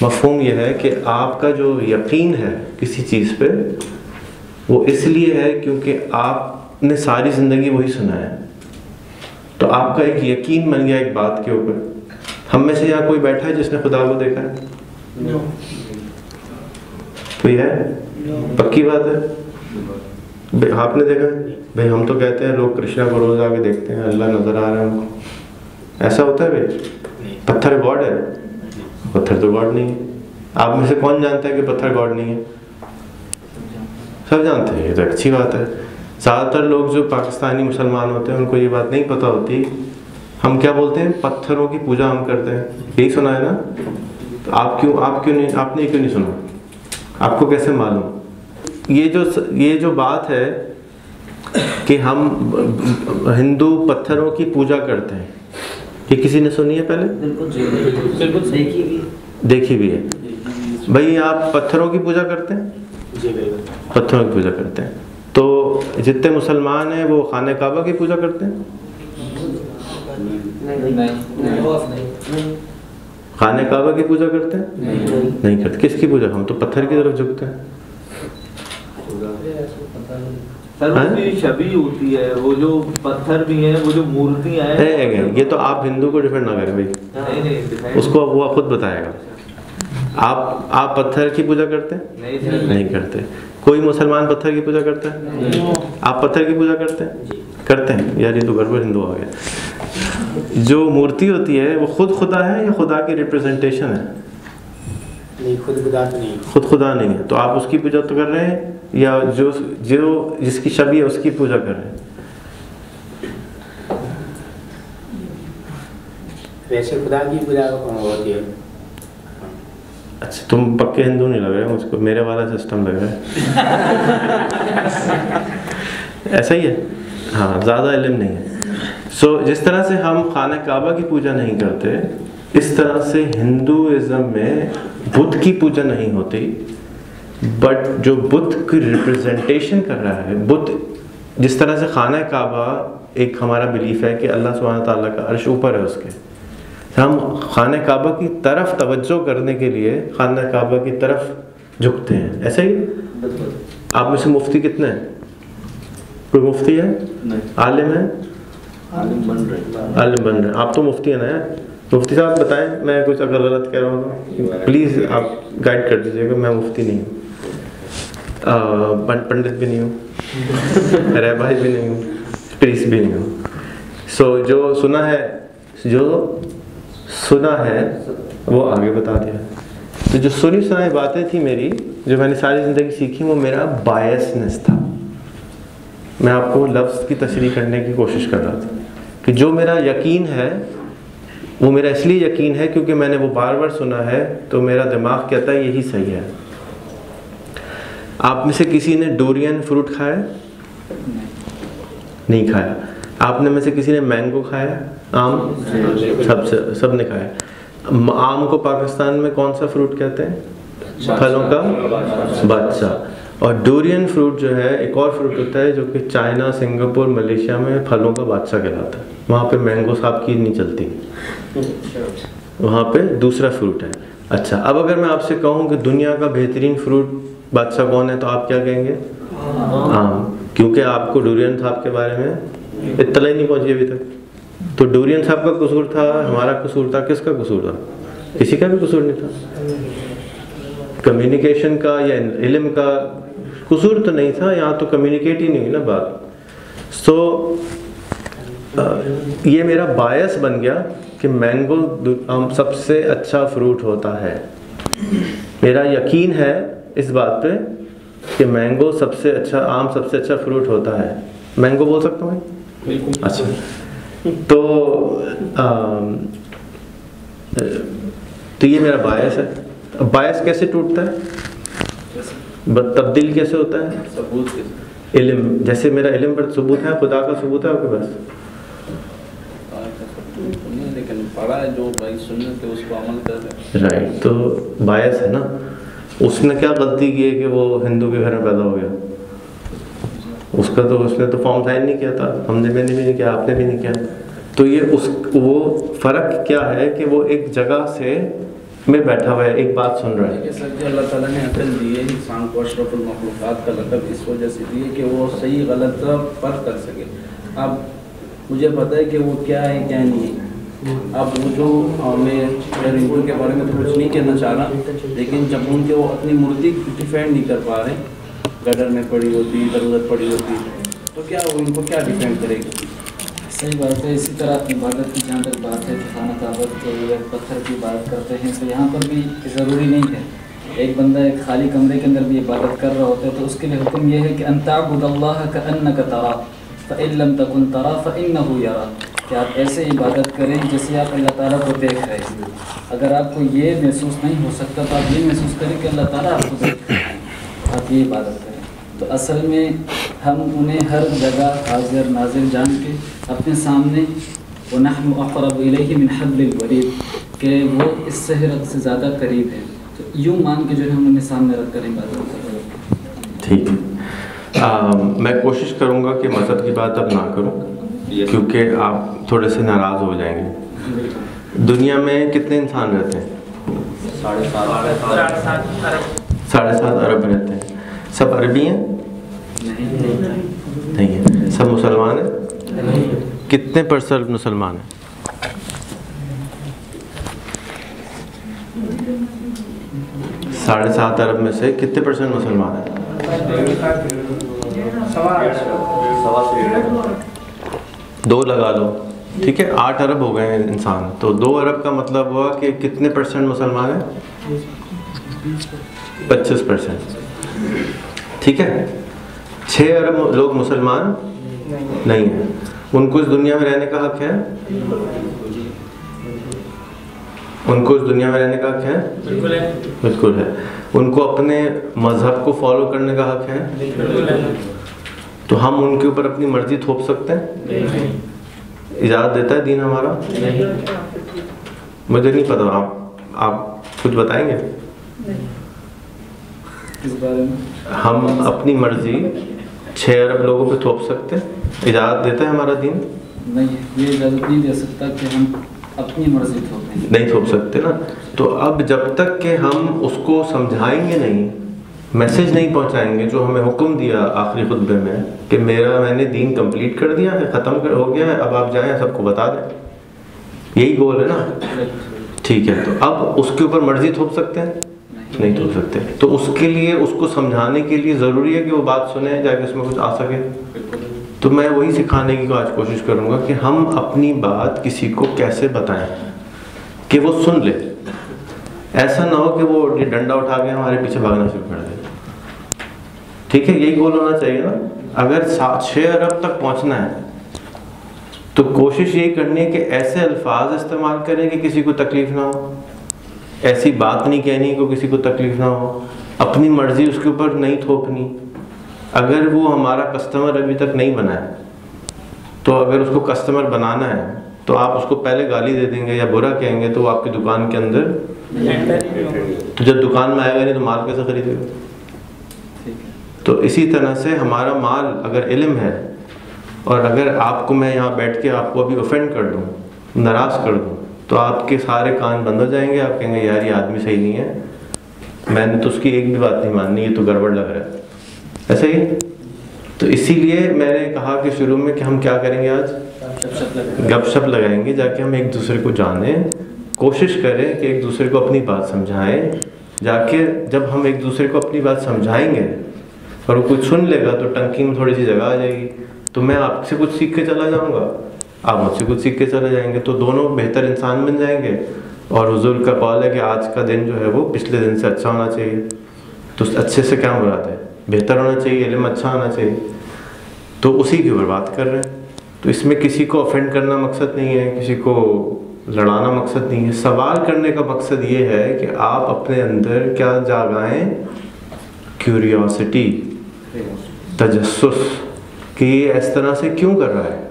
मफ़हूम यह है कि आपका जो यकीन है किसी चीज़ पे वो इसलिए है क्योंकि आपने सारी ज़िंदगी वही सुना है, तो आपका एक यकीन बन गया एक बात के ऊपर। हम में से यहाँ कोई बैठा है जिसने खुदा को देखा है? कोई है? पक्की बात है? आपने देखा है? भाई हम तो कहते हैं लोग कृष्णा को रोज आके देखते हैं, अल्लाह नजर आ रहा है उनको। ऐसा होता है भाई? पत्थर गॉड है? पत्थर तो गॉड नहीं है। आप में से कौन जानता है कि पत्थर गॉड नहीं है? सब जानते हैं, ये तो अच्छी बात है। ज़्यादातर लोग जो पाकिस्तानी मुसलमान होते हैं उनको ये बात नहीं पता होती। हम क्या बोलते हैं? पत्थरों की पूजा हम करते हैं, यही सुना है ना? तो आप क्यों नहीं, आपने क्यों नहीं सुना? आपको कैसे मालूम? ये जो बात है कि हम हिंदू पत्थरों की पूजा करते हैं, ये किसी ने सुनी है पहले? बिल्कुल देखी भी है। भाई आप पत्थरों की पूजा करते हैं? पत्थरों की पूजा करते हैं। तो जितने मुसलमान हैं वो खाने काबा की पूजा करते हैं? नहीं। खाने काबा की पूजा करते हैं? नहीं करते। किसकी पूजा? हम तो पत्थर की तरफ झुकते हैं। छवि होती है, वो जो पत्थर भी है, वो जो मूर्तियां हैं। ये तो आप हिंदू को डिफेंड ना करें भाई, नहीं, उसको वो खुद बताएगा। आप पत्थर की पूजा करते हैं? नहीं करते। कोई मुसलमान पत्थर की पूजा करता है? आप पत्थर की पूजा करते हैं? करते हैं। यार ये तो गड़बड़ हिंदू आ गया। जो मूर्ति होती है वो खुद खुदा है या खुदा की रिप्रेजेंटेशन है? नहीं, खुद खुदा तो नहीं। खुद खुदा नहीं है, तो आप उसकी पूजा तो कर रहे हैं या जो जिसकी छवि है उसकी पूजा कर रहे हैं? वैसे खुदा की पूजा होती है। अच्छा, तुम पक्के हिंदू नहीं लग रहे हो मुझको, मेरे वाला सिस्टम लग रहा है। ऐसा ही है? हाँ, ज़्यादा इल्म नहीं है। जिस तरह से हम खाना काबा की पूजा नहीं करते, इस तरह से हिंदुइज्म में बुद्ध की पूजा नहीं होती, बट जो बुद्ध की रिप्रेजेंटेशन कर रहा है, बुद्ध जिस तरह से खाना काबा एक हमारा बिलीफ है कि अल्लाह सुब्हानहू ताला का अर्श ऊपर है उसके, हम खाना काबा की तरफ तवज्जो करने के लिए खाना काबा की तरफ झुकते हैं। ऐसे ही आप में से मुफ्ती कितने हैं? कोई मुफ्ती है? आलिम है? आलिम बन रहे। आप तो मुफ्ती है ना यार। मुफ्ती साहब बताएं, मैं कुछ अगर गलत कह रहा हूँ तो प्लीज़ आप गाइड कर दीजिएगा। मैं मुफ्ती नहीं हूँ, पंडित भी नहीं हूँ, रहबाई भी नहीं हूँ, प्रीस्ट भी नहीं हूँ। जो सुना है वो आगे बता दिया। तो जो सुनी सुनाई बातें थी मेरी, जो मैंने सारी ज़िंदगी सीखी, वो मेरा बायसनेस था। मैं आपको लफ्ज़ की तशरीह करने की कोशिश कर रहा था कि जो मेरा यकीन है वो मेरा इसलिए यकीन है क्योंकि मैंने वो बार बार सुना है, तो मेरा दिमाग कहता है यही सही है। आप में से किसी ने डोरियन फ्रूट खाया? नहीं खाया। आपने में से किसी ने मैंगो खाया? आम? सब ने खाया। आम को पाकिस्तान में कौन सा फ्रूट कहते हैं? फलों का बादशाह। और डोरियन फ्रूट जो है एक और फ्रूट होता है जो कि चाइना, सिंगापुर, मलेशिया में फलों का बादशाह कहलाता है। वहाँ पे मैंगो साहब की नहीं चलती, वहाँ पे दूसरा फ्रूट है। अच्छा, अब अगर मैं आपसे कहूँ कि दुनिया का बेहतरीन फ्रूट बादशाह कौन है, तो आप क्या कहेंगे? आम। क्योंकि आपको डोरियन साहब के बारे में इत्तला ही नहीं पहुँची अभी तक। तो डोरियन साहब का कसूर था, हमारा कसूर था, किसका कसूर था? किसी का भी कसूर नहीं था। कम्युनिकेशन का या इल्म का कसूर तो नहीं था, यहाँ तो कम्युनिकेट ही नहीं हुई ना बात। ये मेरा बायस बन गया कि मैंगो सबसे अच्छा फ्रूट होता है। मेरा यकीन है इस बात पे कि मैंगो सबसे अच्छा, आम सबसे अच्छा फ्रूट होता है। मैंगो बोल सकता हूँ? बिल्कुल। अच्छा, तो ये मेरा बायस है। बायस कैसे टूटता है? तब्दील कैसे होता है? सबूत कैसे? इल्म। जैसे मेरा इल्म पर सबूत है, खुदा का सबूत है आपके पास? लेकिन पढ़ा है जो भाई सुन्नत है उसको अमल कर रहे हैं। राइट, तो बायस है ना। उसने क्या गलती की है कि वो हिंदू के घर में पैदा हो गया? उसने तो फॉर्म साइन नहीं किया था, मैंने भी नहीं किया, आपने भी नहीं किया। तो ये वो फ़र्क क्या है कि वो एक जगह से में बैठा हुआ है, एक बात सुन रहा है। देखिए सर कि अल्लाह ताला ने अकल दी है इंसान को अशरफुल मखलूक़ात का लक़ब इस वजह से दी है कि वो सही गलत का फ़र्क कर सके। अब मुझे पता है कि वो क्या है क्या नहीं है। अब वो जो मैं रिंकू के बारे में तो कुछ नहीं कहना चाह रहा, लेकिन जब उनके वो अपनी मूर्ति डिफेंड नहीं कर पा रहे, गडर में पड़ी होती, ज़रूरत पड़ी होती, तो क्या वो इनको क्या डिफेंड करेगी? सही बात है। इसी तरह इबादत की जहाँ तक बात है कि खाना काबत के लिए पत्थर की इबादत करते हैं, तो यहाँ पर भी ज़रूरी नहीं है। एक बंदा एक खाली कमरे के अंदर भी इबादत कर रहा होता है तो उसके लिए हुक्म यह है कि अंताबुदल्लाह कअन्नका तरा फ़इन लम तकुन तरा फ़इन्नहु यरा, कि आप ऐसे इबादत करें जैसे आप अल्लाह ताला को देख रहे हैं। अगर आपको ये महसूस नहीं हो सकता तो आप ये महसूस करें कि अल्लाह ताला आपको देख रहे हैं, आप ये इबादत करें। तो असल में हम उन्हें हर जगह हाजिर नाजिर जान के अपने सामने वनहनु अक़रबु इलैहि मिन हब्लिल वरीद, कि वो इससे रब से ज़्यादा करीब है। तो यूँ मान के जो है हम उन्हें सामने रख कर इबादत कर रहे हैं। ठीक है। मैं कोशिश करूँगा कि मज़हब की बात अब ना करूँ, क्योंकि आप थोड़े से नाराज़ हो जाएंगे। दुनिया में कितने इंसान रहते हैं? 7.5 अरब रहते हैं। सब अरबी हैं? नहीं है। सब मुसलमान हैं? कितने % मुसलमान हैं? 7.5 अरब में से कितने % मुसलमान हैं? 2 लगा लो, ठीक है। 8 अरब हो गए हैं इंसान, तो 2 अरब का मतलब हुआ कि कितने % मुसलमान हैं? 25%, ठीक है। 6 अरब लोग मुसलमान नहीं हैं। उनको इस दुनिया में रहने का हक है? उनको इस दुनिया में रहने का हक है? बिल्कुल है। बिल्कुल है। उनको अपने मज़हब को फॉलो करने का हक है? बिल्कुल है। तो हम उनके ऊपर अपनी मर्जी थोप सकते हैं? नहीं। इजाज़त देता है दीन हमारा? नहीं। मुझे नहीं पता, आप कुछ बताएंगे? इस बारे में हम अपनी मर्जी 6 अरब लोगों पे थोप सकते हैं? इजाज़त देता है हमारा दीन? नहीं, ये इजाज़त नहीं दे सकता कि हम अपनी मर्जी थोपें। नहीं थोप सकते ना। तो अब जब तक कि हम उसको समझाएंगे नहीं, मैसेज नहीं पहुंचाएंगे जो हमें हुक्म दिया आखिरी खुतबे में कि मैंने दीन कंप्लीट कर दिया है, ख़त्म हो गया है, अब आप जाएं सबको बता दें, यही गोल है ना। ठीक है, तो अब उसके ऊपर मर्जी थोप सकते हैं? नहीं थोप सकते। तो उसके लिए, उसको समझाने के लिए ज़रूरी है कि वो बात सुने, जाके उसमें कुछ आ सके। तो मैं वही सिखाने की आज कोशिश करूँगा कि हम अपनी बात किसी को कैसे बताएं कि वो सुन ले। ऐसा ना हो कि वो डंडा उठा के हमारे पीछे भागना शुरू कर दे। ठीक है, यही गोल होना चाहिए ना। अगर 6 अरब तक पहुंचना है तो कोशिश यही करनी है कि ऐसे अल्फाज इस्तेमाल करें कि किसी को तकलीफ ना हो, ऐसी बात नहीं कहनी कि किसी को तकलीफ ना हो, अपनी मर्जी उसके ऊपर नहीं थोपनी। अगर वो हमारा कस्टमर अभी तक नहीं बना है, तो अगर उसको कस्टमर बनाना है तो आप उसको पहले गाली दे देंगे या बुरा कहेंगे तो वो आपकी दुकान के अंदर, तो जब दुकान में आएगा नहीं तो माल कैसे खरीदेगा? तो इसी तरह से हमारा माल अगर इल्म है, और अगर आपको मैं यहाँ बैठ के आपको अभी ऑफेंड कर दूँ, नाराज़ कर दूँ, तो आपके सारे कान बंद हो जाएंगे। आप कहेंगे यार ये आदमी सही नहीं है, मैंने तो उसकी एक भी बात नहीं माननी, ये तो गड़बड़ लग रहा है। ऐसा ही। तो इसीलिए मैंने कहा कि शुरू में कि हम क्या करेंगे, आज गपशप लगाएंगे, जाके हम एक दूसरे को जानें, कोशिश करें कि एक दूसरे को अपनी बात समझाएं। जाके जब हम एक दूसरे को अपनी बात समझाएंगे और वो कुछ सुन लेगा तो टंकी में थोड़ी सी जगह आ जाएगी। तो मैं आपसे कुछ सीख के चला जाऊँगा, आप मुझसे कुछ सीख के चले जाएंगे, तो दोनों बेहतर इंसान बन जाएंगे। और हुजूर का कौल है कि आज का दिन जो है वो पिछले दिन से अच्छा होना चाहिए। तो अच्छे से क्या मुराद है? बेहतर होना चाहिए, इल्म अच्छा होना चाहिए। तो उसी की ऊपर बात कर रहे हैं। तो इसमें किसी को ऑफेंड करना मकसद नहीं है, किसी को लड़ाना मकसद नहीं है। सवाल करने का मकसद ये है कि आप अपने अंदर क्या जागाएं, क्यूरियोसिटी, तजस्सुस, कि ये इस तरह से क्यों कर रहा है।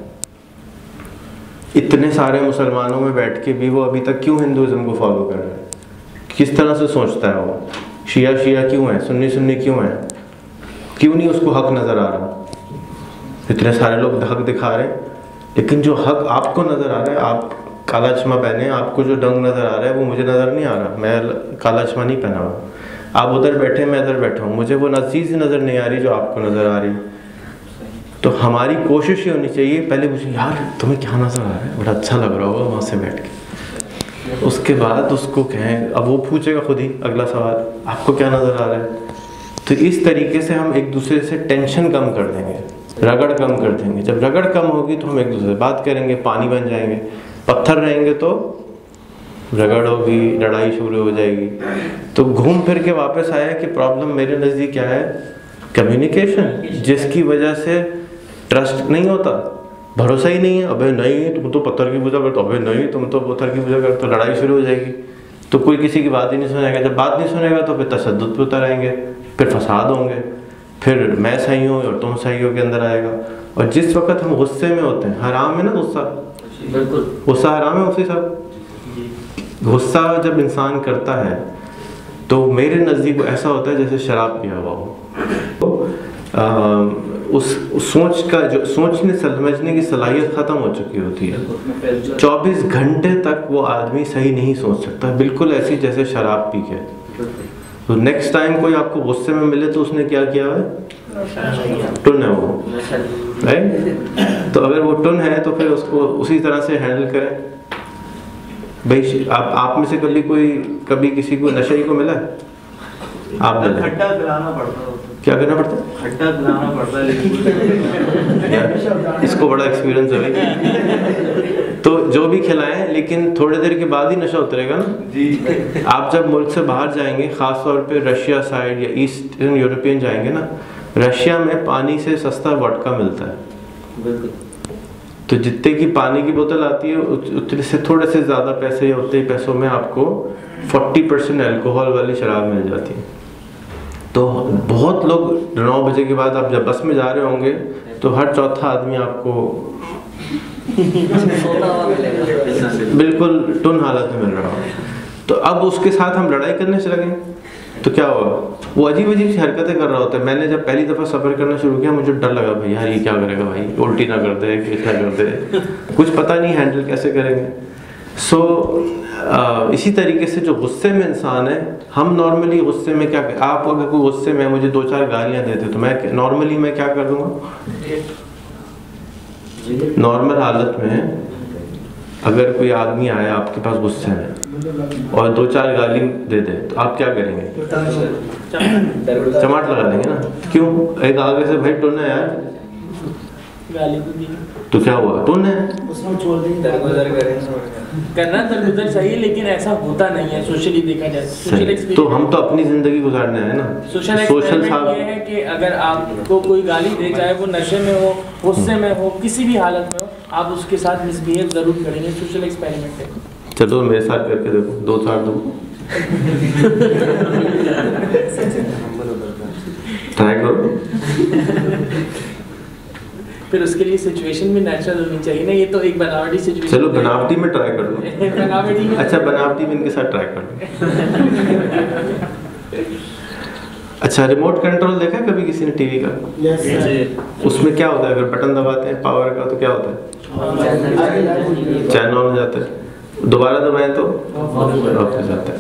इतने सारे मुसलमानों में बैठ के भी वो अभी तक क्यों हिंदुज़म को फॉलो कर रहा है? किस तरह से सोचता है वो? शिया क्यों है, सुन्नी क्यों है? क्यों नहीं उसको हक नज़र आ रहा? इतने सारे लोग हक दिखा रहे हैं, लेकिन जो हक आपको नज़र आ रहा है, आप काला चश्मा पहने, आपको जो डंग नज़र आ रहा है वो मुझे नज़र नहीं आ रहा, मैं काला चश्मा नहीं पहना हुआ। आप उधर बैठे, मैं इधर बैठा हूँ, मुझे वो चीज़ नज़र नहीं आ रही जो आपको नज़र आ रही। तो हमारी कोशिश ये होनी चाहिए, पहले पूछे यार तुम्हें क्या नज़र आ रहा है, बड़ा अच्छा लग रहा होगा वहाँ से बैठ के। उसके बाद उसको कहें, अब वो पूछेगा खुद ही अगला सवाल, आपको क्या नज़र आ रहा है। तो इस तरीके से हम एक दूसरे से टेंशन कम कर देंगे, रगड़ कम कर देंगे। जब रगड़ कम होगी तो हम एक दूसरे से बात करेंगे, पानी बन जाएंगे। पत्थर रहेंगे तो रगड़ होगी, लड़ाई शुरू हो जाएगी। तो घूम फिर के वापस आया कि प्रॉब्लम मेरे नज़दीक क्या है, कम्युनिकेशन, जिसकी वजह से ट्रस्ट नहीं होता, भरोसा ही नहीं है। अबे नहीं तुम तो पत्थर की पूजा करते हो, अबे नहीं तुम तो पत्थर की पूजा करते हो, लड़ाई शुरू हो जाएगी। तो कोई किसी की बात ही नहीं सुनेगा। जब बात नहीं सुनेगा तो फिर तशद्दुद पे उतर आएंगे, फिर फसाद होंगे, फिर मैं सही हूँ और तुम सही हो के अंदर आएगा। और जिस वक्त हम गुस्से में होते हैं, हराम है ना गुस्सा, गुस्सा हराम है मुफ्ती साहब। गुस्सा जब इंसान करता है तो मेरे नज़दीक ऐसा होता है जैसे शराब पिया हुआ हो। तो उस सोच का जो सोचने समझने की सलाहियत ख़त्म हो चुकी होती है। 24 घंटे तक वो आदमी सही नहीं सोच सकता, बिल्कुल ऐसी जैसे शराब पी के। तो नेक्स्ट टाइम कोई आपको गुस्से में मिले तो उसने क्या किया है, टुन है वो, राइट। तो अगर वो टुन है तो फिर उसको उसी तरह से हैंडल करें। भाई आप में से कभी किसी को नशे को मिला है? आप खट्टा पिलाना पड़ता है, क्या करना पड़ता है? खट्टा पिलाना पड़ता है, लेकिन इसको बड़ा एक्सपीरियंस है। तो जो भी खिलाएं, लेकिन थोड़ी देर के बाद ही नशा उतरेगा ना जी। आप जब मुल्क से बाहर जाएंगे, ख़ास तौर पे रशिया साइड या ईस्टर्न यूरोपियन जाएंगे ना, रशिया में पानी से सस्ता वोडका मिलता है। तो जितने की पानी की बोतल आती है उतने से थोड़े से ज़्यादा पैसे या उतने ही पैसों में आपको 40% अल्कोहल वाली शराब मिल जाती है। तो बहुत लोग 9 बजे के बाद आप जब बस में जा रहे होंगे तो हर चौथा आदमी आपको बिल्कुल टुन हालत में मिल रहा हो। तो अब उसके साथ हम लड़ाई करने से लगे तो क्या होगा, वो अजीब अजीब सी हरकतें कर रहा होता है। मैंने जब पहली दफ़ा सफ़र करना शुरू किया मुझे डर लगा, भाई यार ये क्या करेगा, भाई उल्टी ना कर दे, कुछ ना कर दे, कुछ पता नहीं हैंडल कैसे करेंगे। इसी तरीके से जो गुस्से में इंसान है, हम नॉर्मली गुस्से में क्या, आप अगर कोई गुस्से में मुझे 2-4 गालियाँ देते तो मैं नॉर्मली क्या कर दूँगा, नॉर्मल हालत में अगर कोई आदमी आया आपके पास गुस्से में और 2-4 गाली दे दे तो आप क्या करेंगे, चमाट लगा देंगे ना। क्यों? एक आगे से भाई टुन है यार, तो क्या हुआ, टुन है, करना दरगुजर चाहिए, लेकिन ऐसा होता नहीं है सोशली देखा जाए। तो हम तो अपनी जिंदगी गुजारने हैं ना। सोशल ये है कि अगर आपको कोई गाली दे, चाहे वो नशे में हो, गुस्से में हो, किसी भी हालत में हो, आप उसके साथ मिसबिहेव जरूर करेंगे। सोशल एक्सपेरिमेंट है। चलो मेरे साथ करके देखो, 2-4 दो ट्राई करो। फिर उसके लिए सिचुएशन भी नेचुरल होनी चाहिए ना, ये तो एक बनावटी सिचुएशन। चलो बनावटी में ट्राई कर लो। बनावटी में अच्छा, बनावटी में इनके साथ ट्राई कर लो। अच्छा, रिमोट कंट्रोल देखा है कभी किसी ने टीवी का? उसमें क्या होता है, अगर बटन दबाते हैं पावर का तो क्या होता है, चैनल ऑन हो जाता है, दोबारा दबाएं तो ऑफ हो जाता है।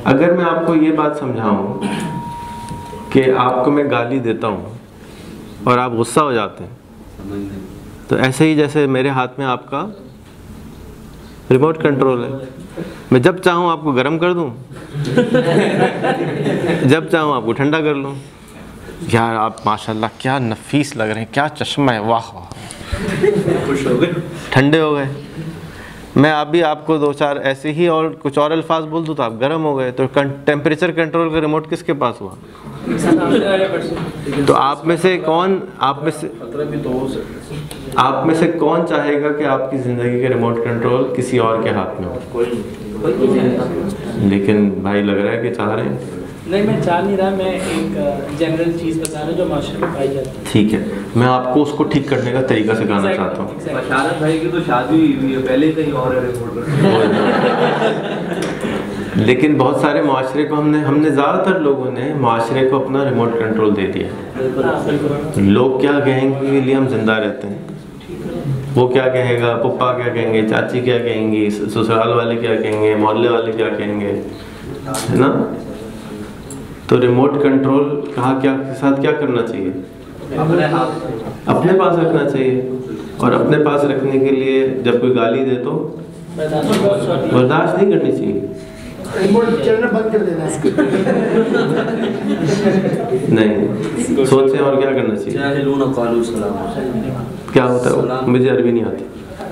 अगर मैं आपको ये बात समझाऊं कि आपको मैं गाली देता हूं और आप गुस्सा हो जाते हैं, तो ऐसे ही जैसे मेरे हाथ में आपका रिमोट कंट्रोल है, मैं जब चाहूँ आपको गर्म कर दूँ, जब चाहूँ आपको ठंडा कर लूँ। यार आप माशाल्लाह क्या नफीस लग रहे हैं, क्या चश्मा है, वाह वाह, खुश हो गए, ठंडे हो गए। मैं अभी आपको 2-4 ऐसे ही और कुछ और अल्फाज बोल दूँ तो आप गर्म हो गए। तो टेम्परेचर कंट्रोल का रिमोट किसके पास हुआ? तो आप में से कौन चाहेगा कि आपकी ज़िंदगी का रिमोट कंट्रोल किसी और के हाथ में हो? लेकिन भाई लग रहा है कि चाह रहे हैं। नहीं, मैं चाह नहीं रहा, मैं एक जनरल चीज़ बता रहा हूँ जो माशरे में पाई जाती है। ठीक है, मैं आपको उसको ठीक करने का तरीका सिखाना चाहता हूँ। बशारत भाई की तो शादी हुई है, पहले कहीं और है रिमोट। लेकिन बहुत सारे माशरे को हमने ज़्यादातर लोगों ने माशरे को अपना रिमोट कंट्रोल दे दिया। लोग क्या कहेंगे के लिए हम जिंदा रहते हैं। वो क्या कहेगा, पप्पा क्या कहेंगे, चाची क्या कहेंगी, ससुराल वाले क्या कहेंगे, मोहल्ले वाले क्या कहेंगे, है ना। तो रिमोट कंट्रोल कहाँ क्या के साथ क्या करना चाहिए, अपने पास रखना चाहिए। और अपने पास रखने के लिए जब कोई गाली दे तो बर्दाश्त नहीं करनी चाहिए, बंद कर देना है। नहीं, सोचें और क्या करना चाहिए। क्या होता है, मुझे अरबी नहीं आती।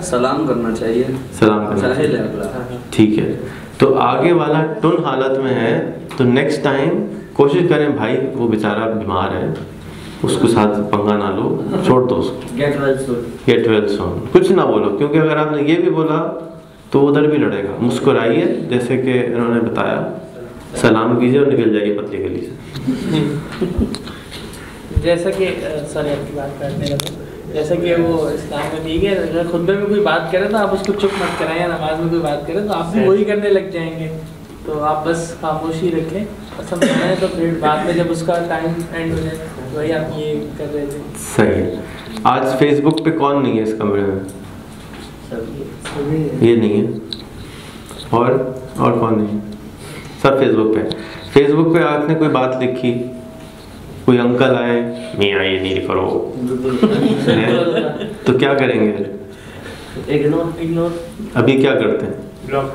सलाम करना चाहिए, सलाम करना चाहिए, ठीक है। तो आगे वाला टुन हालत में है तो नेक्स्ट टाइम कोशिश करें भाई वो बेचारा बीमार है, उसको साथ पंगा ना लो, छोड़ दो उसको, गेट वेल सून, कुछ ना बोलो। क्योंकि अगर आपने ये भी बोला तो उधर भी लड़ेगा। मुस्कुराइए, जैसे कि इन्होंने बताया, सलाम कीजिए और निकल जाइए पतली गली से। जैसा कि सॉरी आपकी बात काटने लगा, जैसा कि वो इस्लाम में ठीक है, अगर खुतबे में कोई बात करे तो आप उसको चुप मत कराएं, या नमाज में कोई बात करे तो आप भी वही करने लग जाएंगे। तो आप बस खामोशी रखें और समझाएं, तो फिर बाद में जब उसका टाइम एंड हो जाए, वही आप ये कर रहे थे। सही। आज फेसबुक पे कौन नहीं है इस कमरे में? ये नहीं है, और कौन नहीं है? सब फेसबुक पे। फेसबुक पे आपने कोई बात लिखी, कोई अंकल आए, मियाँ ये नहीं करो, तो क्या करेंगे? इग्नोर। अभी क्या करते हैं? ब्लॉक।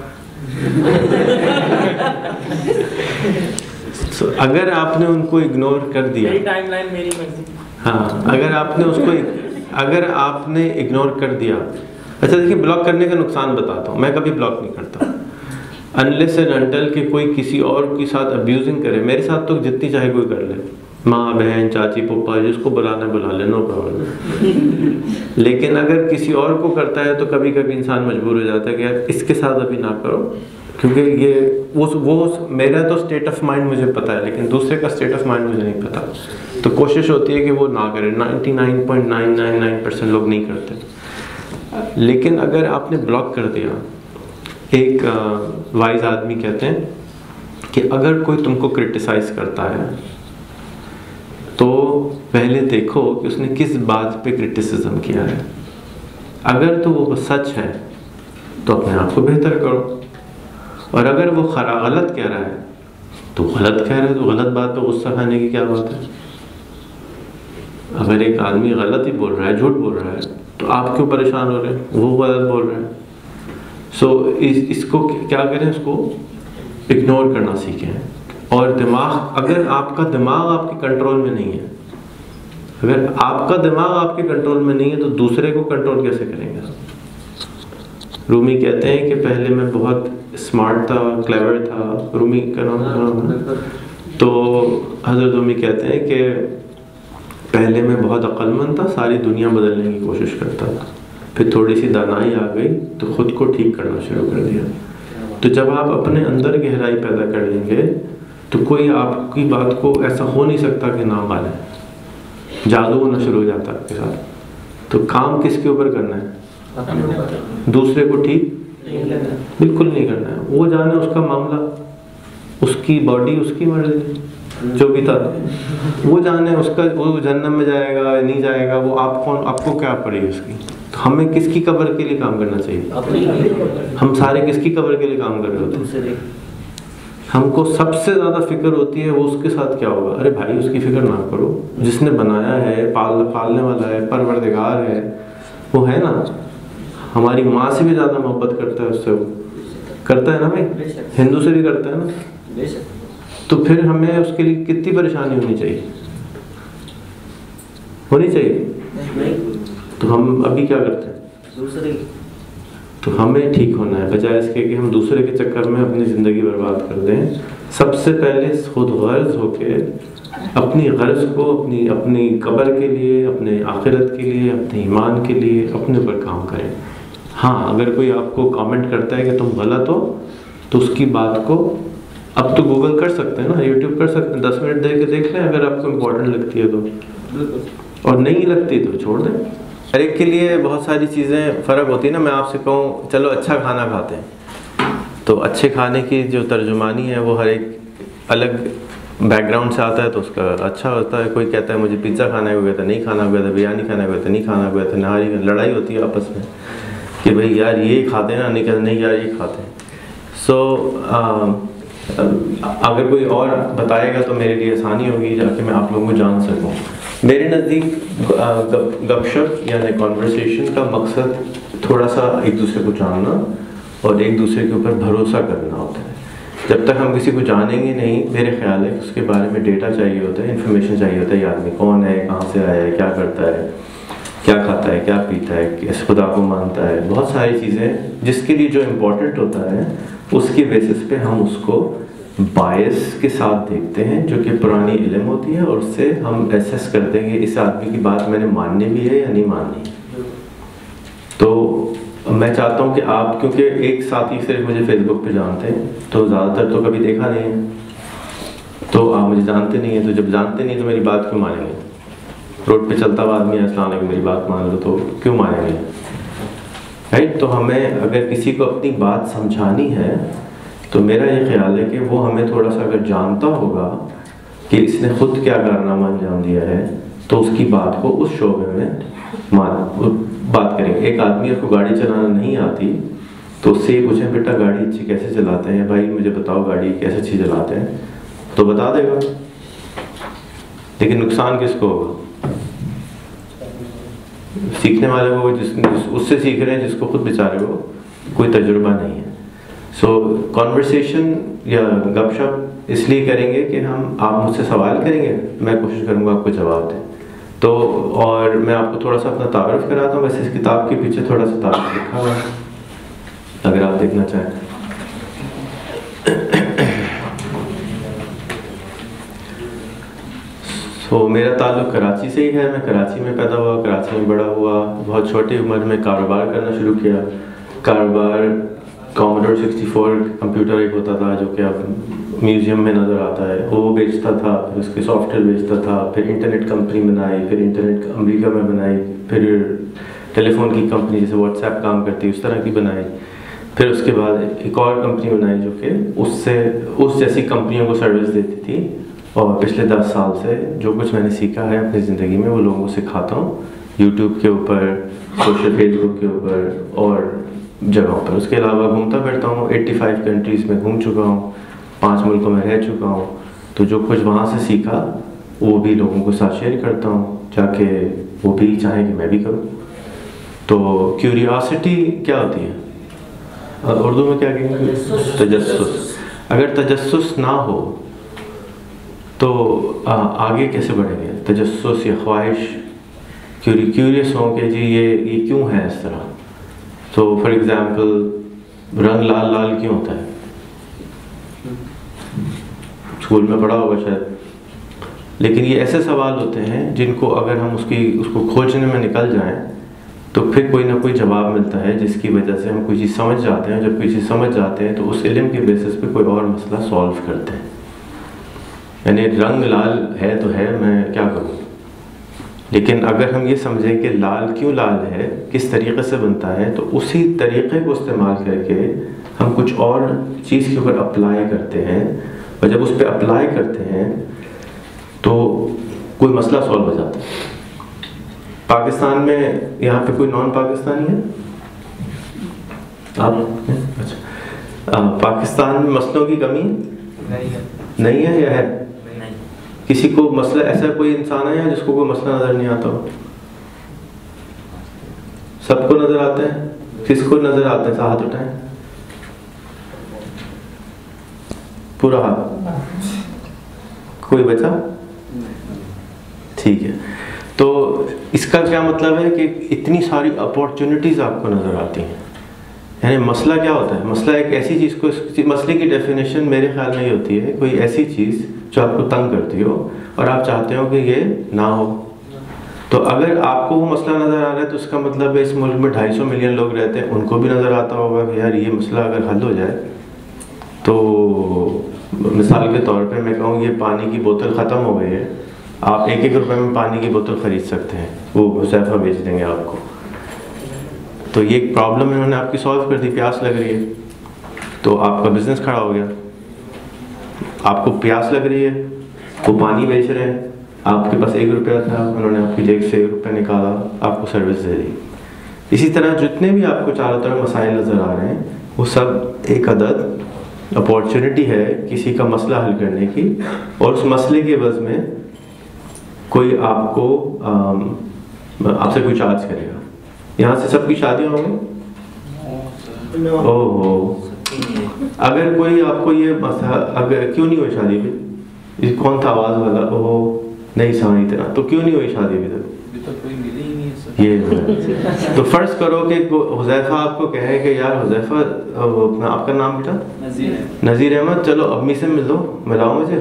So, अगर आपने उनको इग्नोर कर दिया, मेरी टाइमलाइन मेरी मर्जी। हाँ, अगर आपने इग्नोर कर दिया। अच्छा देखिए, ब्लॉक करने का नुकसान बताता हूँ। मैं कभी ब्लॉक नहीं करता अनलेस एंड अनटिल कि कोई किसी और के साथ अब्यूजिंग करे। मेरे साथ तो जितनी चाहे कोई कर ले, माँ बहन चाची पप्पा, जिसको बुलाना बुला ले, नो प्रॉब्लम। लेकिन अगर किसी और को करता है तो कभी कभी इंसान मजबूर हो जाता है कि यार इसके साथ अभी ना करो, क्योंकि ये वो मेरा तो स्टेट ऑफ माइंड मुझे पता है, लेकिन दूसरे का स्टेट ऑफ माइंड मुझे नहीं पता। तो कोशिश होती है कि वो ना करे। 99.999% लोग नहीं करते। लेकिन अगर आपने ब्लॉक कर दिया, एक वाइज आदमी कहते हैं कि अगर कोई तुमको क्रिटिसाइज करता है तो पहले देखो कि उसने किस बात पे क्रिटिसिज्म किया है। अगर तो वो सच है तो अपने आप को बेहतर करो, और अगर वो गलत कह रहा है तो गलत कह रहा है, तो गलत बात पे गुस्सा खाने की क्या बात है। अगर एक आदमी गलत ही बोल रहा है, झूठ बोल रहा है, तो आप क्यों परेशान हो रहे हैं? वो गलत बोल रहे हैं। इसको क्या करें, इसको इग्नोर करना सीखें। और दिमाग, अगर आपका दिमाग आपके कंट्रोल में नहीं है, अगर आपका दिमाग आपके कंट्रोल में नहीं है तो दूसरे को कंट्रोल कैसे करेंगे? रूमी कहते हैं कि पहले मैं बहुत स्मार्ट था, क्लेवर था। रूमी का नाम तो हज़रत रूमी कहते हैं कि पहले मैं बहुत अक्लमंद था, सारी दुनिया बदलने की कोशिश करता था, फिर थोड़ी सी दानाई आ गई तो खुद को ठीक करना शुरू कर दिया। तो जब आप अपने अंदर गहराई पैदा कर लेंगे तो कोई आपकी बात को ऐसा हो नहीं सकता कि ना माने, जादू होना शुरू हो जाता है आपके साथ। तो काम किसके ऊपर करना है? दूसरे को ठीक बिल्कुल नहीं करना है। वो जाने उसका मामला, उसकी बॉडी, उसकी मर्जी, जो भी था वो जाने, उसका वो जन्नत में जाएगा नहीं जाएगा, वो आपको क्या पड़ेगी उसकी। तो हमें किसकी कब्र के लिए काम करना चाहिए? हम सारे किसकी कब्र के लिए काम कर रहे होते हैं? हमको सबसे ज़्यादा फिक्र होती है वो उसके साथ क्या होगा। अरे भाई उसकी फिक्र ना करो, जिसने बनाया है, पालने वाला है, परवरदिगार है, वो है ना। हमारी माँ से भी ज़्यादा मोहब्बत करता है उससे, वो करता है ना भाई, हिंदू से भी करता है ना। तो फिर हमें उसके लिए कितनी परेशानी होनी चाहिए? तो हम अभी क्या करते हैं? तो हमें ठीक होना है, बजाय इसके कि हम दूसरे के चक्कर में अपनी ज़िंदगी बर्बाद कर दें। सबसे पहले खुद गर्ज होके अपनी गर्ज को अपनी कब्र के लिए, अपने आखिरत के लिए, अपने ईमान के लिए अपने ऊपर काम करें। हाँ, अगर कोई आपको कमेंट करता है कि तुम गलत हो तो उसकी बात को अब तो गूगल कर सकते हैं ना, यूट्यूब कर सकते हैं, 10 मिनट देख लें अगर आपको इम्पोर्टेंट लगती है तो, और नहीं लगती तो छोड़ दें। हर एक के लिए बहुत सारी चीज़ें फ़र्क होती है ना। मैं आपसे कहूँ चलो अच्छा खाना खाते हैं, तो अच्छे खाने की जो तर्जुमानी है वो हर एक अलग बैकग्राउंड से आता है तो उसका अच्छा होता है। कोई कहता है मुझे पिज़्ज़ा खाना है, कोई कहता है नहीं खाना, कोई कहता है बिरयानी खाना है, कोई कहता है नहीं खाना, कोई कहता है नहारी। लड़ाई होती है आपस में कि भाई यार ये खाते हैं ना, नहीं कहते नहीं यार ये खाते हैं। सो अगर कोई और बताएगा तो मेरे लिए आसानी होगी जाके मैं आप लोगों को जान सकूं। मेरे नज़दीक गपशप यानी कॉन्वर्सेशन का मकसद थोड़ा सा एक दूसरे को जानना और एक दूसरे के ऊपर भरोसा करना होता है। जब तक हम किसी को जानेंगे नहीं, मेरे ख्याल है उसके बारे में डेटा चाहिए होता है, इन्फॉर्मेशन चाहिए होता है। ये आदमी कौन है, कहाँ से आया है, क्या करता है, क्या खाता है, क्या पीता है, किस खुदा को मानता है, बहुत सारी चीज़ें जिसके लिए जो इम्पोर्टेंट होता है उसकी बेसिस पे हम उसको बायस के साथ देखते हैं, जो कि पुरानी इल्म होती है, और उससे हम एसेस करते हैं कि इस आदमी की बात मैंने माननी भी है या नहीं माननी। तो मैं चाहता हूँ कि आप, क्योंकि एक साथी सिर्फ मुझे फेसबुक पे जानते हैं, तो ज़्यादातर तो कभी देखा नहीं है, तो आप मुझे जानते नहीं हैं। तो जब जानते नहीं तो मेरी बात क्यों मानेंगे? रोड पे चलता हुआ आदमी अस्सलाम वालेकुम मेरी बात मान लो तो क्यों मानेंगे? राइट। तो हमें अगर किसी को अपनी बात समझानी है तो मेरा ये ख्याल है कि वो हमें थोड़ा सा अगर जानता होगा कि इसने खुद क्या कारनामा अंजाम दिया है, तो उसकी बात को उस शोबे में बात करेंगे। एक आदमी को गाड़ी चलाना नहीं आती तो उससे ये पूछें बेटा गाड़ी अच्छी कैसे चलाते हैं, भाई मुझे बताओ गाड़ी कैसे अच्छी चलाते हैं, तो बता देगा। लेकिन नुकसान किसको होगा? सीखने वाले को, उससे सीख रहे हैं जिसको खुद बेचारे को कोई तजुर्बा नहीं है। सो कॉन्वर्सेशन या गपशप इसलिए करेंगे कि आप मुझसे सवाल करेंगे, मैं कोशिश करूँगा आपको जवाब दें। तो और मैं आपको थोड़ा सा अपना तारुफ कराता हूँ। वैसे इस किताब के पीछे थोड़ा सा तारुफ लिखा हुआ है, अगर आप देखना चाहें। तो मेरा ताल्लुक़ कराची से ही है। मैं कराची में पैदा हुआ, कराची में बड़ा हुआ। बहुत छोटी उम्र में कारोबार करना शुरू किया। कारोबार कॉमोडोर 64 कंप्यूटर एक होता था जो कि अब म्यूज़ियम में नज़र आता है, वो बेचता था, फिर उसके सॉफ्टवेयर बेचता था, फिर इंटरनेट कंपनी बनाई, फिर इंटरनेट अमेरिका में बनाई, फिर टेलीफोन की कंपनी जैसे व्हाट्सएप काम करती है उस तरह की बनाई, फिर उसके बाद एक और कंपनी बनाई जो कि उस जैसी कंपनियों को सर्विस देती थी। और पिछले 10 साल से जो कुछ मैंने सीखा है अपनी ज़िंदगी में वो लोगों को सिखाता हूँ, यूट्यूब के ऊपर, सोशल फेसबुक के ऊपर और जगहों पर। उसके अलावा घूमता फिरता हूँ, 85 कंट्रीज़ में घूम चुका हूँ, 5 मुल्कों में रह चुका हूँ। तो जो कुछ वहाँ से सीखा वो भी लोगों को साथ शेयर करता हूँ, जाके वो भी चाहें कि मैं भी करूँ। तो क्यूरियोसिटी क्या होती है उर्दू में, क्या कहेंगे? तजस्सुस। अगर तजस्सुस ना हो तो आगे कैसे बढ़ेंगे? तजस्सुस या ख्वाहिश, क्यूरियस हों कि जी ये क्यों है इस तरह। तो फॉर एग्ज़ाम्पल रंग लाल लाल क्यों होता है? स्कूल में पढ़ा होगा शायद। लेकिन ये ऐसे सवाल होते हैं जिनको अगर हम उसको खोजने में निकल जाएं तो फिर कोई ना कोई जवाब मिलता है जिसकी वजह से हम कोई चीज़ समझ जाते हैं। जब कोई चीज़ समझ जाते हैं तो उस इल्म के बेसिस पे कोई और मसला सॉल्व करते हैं। यानी रंग लाल है तो है, मैं क्या करूँ। लेकिन अगर हम ये समझें कि लाल क्यों लाल है, किस तरीक़े से बनता है, तो उसी तरीक़े को इस्तेमाल करके हम कुछ और चीज़ के ऊपर अप्लाई करते हैं। और जब उस पर अप्लाई करते हैं तो कोई मसला सॉल्व हो जाता है। पाकिस्तान में यहाँ पे कोई नॉन पाकिस्तानी है? आप? अच्छा। पाकिस्तान में मसलों की कमी नहीं है या है? किसी को मसला, ऐसा कोई इंसान है जिसको कोई मसला नज़र नहीं आता हो? सबको नज़र आते हैं? किसको नज़र आते हैं? हाथ उठाएं। पूरा हाथ। कोई बचा? ठीक है। तो इसका क्या मतलब है कि इतनी सारी अपॉर्चुनिटीज़ आपको नज़र आती हैं। यानी मसला क्या होता है? मसला एक ऐसी चीज़ को, मसले की डेफिनेशन मेरे ख्याल में ये होती है कोई ऐसी चीज़ जो आपको तंग करती हो और आप चाहते हो कि ये ना हो। तो अगर आपको वो मसला नज़र आ रहा है तो उसका मतलब है इस मुल्क में 250 मिलियन लोग रहते हैं, उनको भी नज़र आता होगा कि यार ये मसला अगर हल हो जाए तो मिसाल के तौर पे मैं कहूँ ये पानी की बोतल ख़त्म हो गई है, आप 1-1 रुपये में पानी की बोतल ख़रीद सकते हैं, वो हुज़ैफ़ा बेच देंगे आपको। तो ये एक प्रॉब्लम इन्होंने आपकी सॉल्व कर दी, प्यास लग रही है तो आपका बिज़नेस खड़ा हो गया। आपको प्यास लग रही है, वो पानी बेच रहे हैं, आपके पास 1 रुपया था, उन्होंने आपकी जेब से 1 रुपया निकाला, आपको सर्विस दे दी। इसी तरह जितने भी आपको चारों तरफ मसाइल नज़र आ रहे हैं, वो सब एक अदद अपॉर्चुनिटी है किसी का मसला हल करने की, और उस मसले के एवज में कोई आपको आपसे कोई चार्ज करेगा। यहाँ से सबकी शादियाँ होंगी? ओहो, अगर कोई आपको ये मसला, अगर क्यों नहीं हुई शादी भी, कौन था आवाज़ वाला? ओहो नहीं समझ इतना, तो क्यों नहीं हुई शादी अभी तक? कोई मिले ही नहीं ये तो फर्ज करो कि हुज़ैफा आपको कहे कि यार हुज़ैफा, आपका नाम बेटा नज़ीर अहमद, चलो अम्मी से मिल दो, मिलाओ मुझे,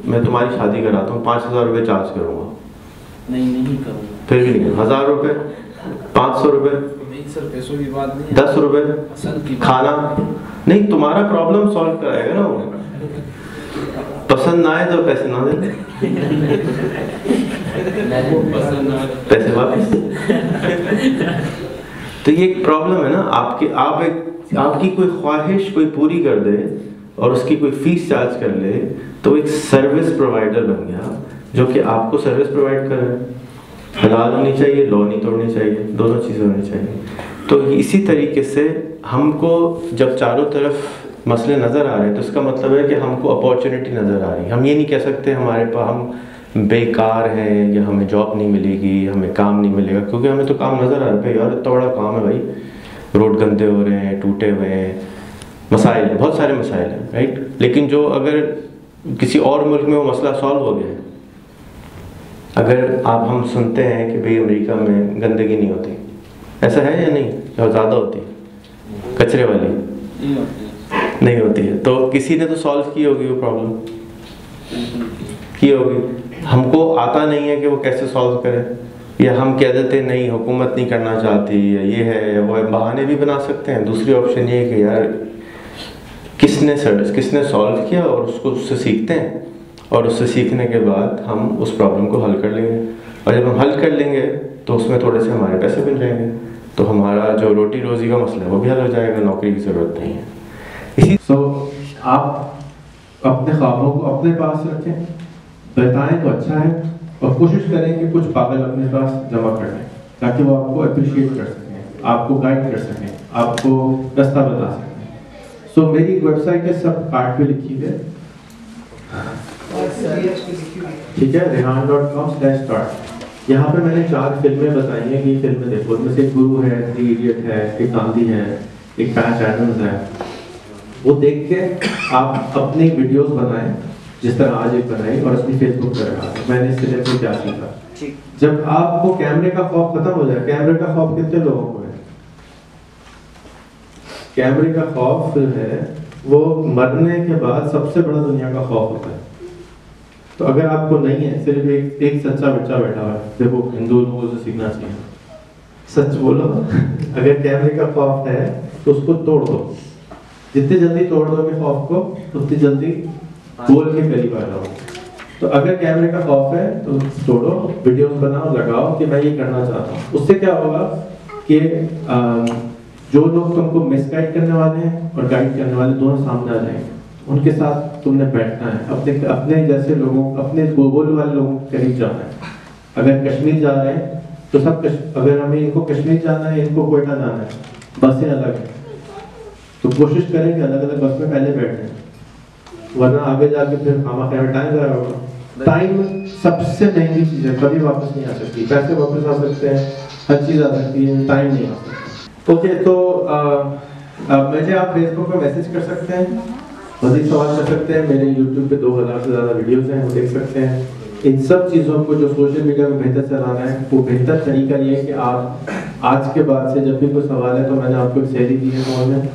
मैं तुम्हारी शादी कराता हूँ, 5000 रुपये चार्ज करूँगा। नहीं करूँगा। फिर भी नहीं, 1000 रुपये, 500 रुपये, सर पैसों की बात नहीं, 10 रुपये, खाना नहीं, तुम्हारा प्रॉब्लम सॉल्व कराएगा ना वो। पसंद ना आए तो पैसे ना दे, पैसे वापस। तो ये एक प्रॉब्लम है ना आपकी कोई ख्वाहिश कोई पूरी कर दे और उसकी कोई फीस चार्ज कर ले, तो एक सर्विस प्रोवाइडर बन गया जो कि आपको सर्विस प्रोवाइड कर रहा है। हलाल होनी चाहिए, लॉ नहीं तोड़नी चाहिए, दोनों चीज़ें होनी चाहिए। तो इसी तरीके से हमको जब चारों तरफ मसले नज़र आ रहे हैं, तो इसका मतलब है कि हमको अपॉर्चुनिटी नज़र आ रही है। हम ये नहीं कह सकते हमारे पास हम बेकार हैं या हमें जॉब नहीं मिलेगी, हमें काम नहीं मिलेगा, क्योंकि हमें तो काम नज़र आ रहा है। यार इतना बड़ा काम है भाई, रोड गंदे हो रहे हैं, टूटे हुए हैं, मसाइल हैं, बहुत सारे मसाइल हैं, राइट। लेकिन जो अगर किसी और मुल्क में वो मसला सॉल्व हो गया है, अगर हम सुनते हैं कि भाई अमेरिका में गंदगी नहीं होती, ऐसा है या नहीं, या ज़्यादा होती है कचरे वाली? नहीं होती है, तो किसी ने तो सॉल्व की होगी वो प्रॉब्लम, की होगी। हमको आता नहीं है कि वो कैसे सॉल्व करे, या हम कह देते नहीं हुकूमत नहीं करना चाहती, या ये है या वो है, बहाने भी बना सकते हैं। दूसरी ऑप्शन ये है कि यार किसने सॉल्व किया, और उससे सीखते हैं, और उससे सीखने के बाद हम उस प्रॉब्लम को हल कर लेंगे, और जब हम हल कर लेंगे तो उसमें थोड़े से हमारे पैसे बन जाएंगे, तो हमारा जो रोटी रोज़ी का मसला है वो भी हल हो जाएगा, नौकरी की ज़रूरत नहीं है। इसी आप अपने ख्वाबों को अपने पास रखें, बताएं तो अच्छा है, और कोशिश करें कि कुछ पागल अपने पास जमा कर लें, ताकि वो आपको अप्रिशिएट कर सकें, आपको गाइड कर सकें, आपको रास्ता बता सकें। मेरी वेबसाइट है, सब कार्ड पे लिखी है, ठीक है, rehan.com/start। यहाँ पे मैंने 4 फिल्में बताई हैं कि ये फिल्में देखो, उनमें से गुरु है, 3 इडियट है, एक गांधी है, एक पैच एडम्स है। वो देख के आप अपनी वीडियोस बनाएं, जिस तरह आज एक बनाई और अपनी फेसबुक पर लगा दें। मैंने इस फिल्म से क्या सीखा। जब आपको कैमरे का खौफ खत्म हो जाए, कैमरे का खौफ कितने लोगों को है? कैमरे का खौफ है वो मरने के बाद सबसे बड़ा दुनिया का खौफ होता है। तो अगर आपको नहीं है, सिर्फ एक सच्चा बच्चा बैठा हुआ है, देखो हिंदू लोगों से सीखना चाहिए, सच बोलो। अगर कैमरे का खौफ है तो उसको तोड़ दो, जितनी जल्दी तोड़ दोगे खौफ को, उतनी जल्दी गोल के करीब आ जाओ। तो अगर कैमरे का खौफ है तो तोड़ो, वीडियोस बनाओ, लगाओ कि मैं ये करना चाहता हूँ। उससे क्या होगा कि जो लोग तुमको मिसगाइड करने वाले हैं और गाइड करने वाले दोनों सामने आ जाएंगे। उनके साथ तुमने बैठना है, अपने जैसे लोगों, अपने गोल वाले लोगों के करीब जाना है। अगर कश्मीर जा रहे हैं तो अगर हमें इनको कश्मीर जाना है, इनको कोयटा जाना है, बसें अलग हैं, तो कोशिश करेंगे अलग अलग बस में पहले बैठने, वरना आगे जाके फिर खामा-खा में टाइम ज़ाया होगा। टाइम सबसे महंगी चीज़ है, कभी वापस नहीं आ सकती। पैसे वापस आ सकते हैं, हर चीज़ आ सकती है, टाइम नहीं आ सकता। ओके, तो मुझे आप फेसबुक पर मैसेज कर सकते हैं, मज़ीद सवाल कर सकते हैं। मेरे यूट्यूब पे 2000 से ज़्यादा वीडियोज़ हैं, वो देख सकते हैं। इन सब चीज़ों को जो सोशल मीडिया में बेहतर चलाना है, वो बेहतर तरीका ये है कि आप आज के बाद से जब भी कोई सवाल है तो मैंने आपको एक सहरी दी है फ़ोन में,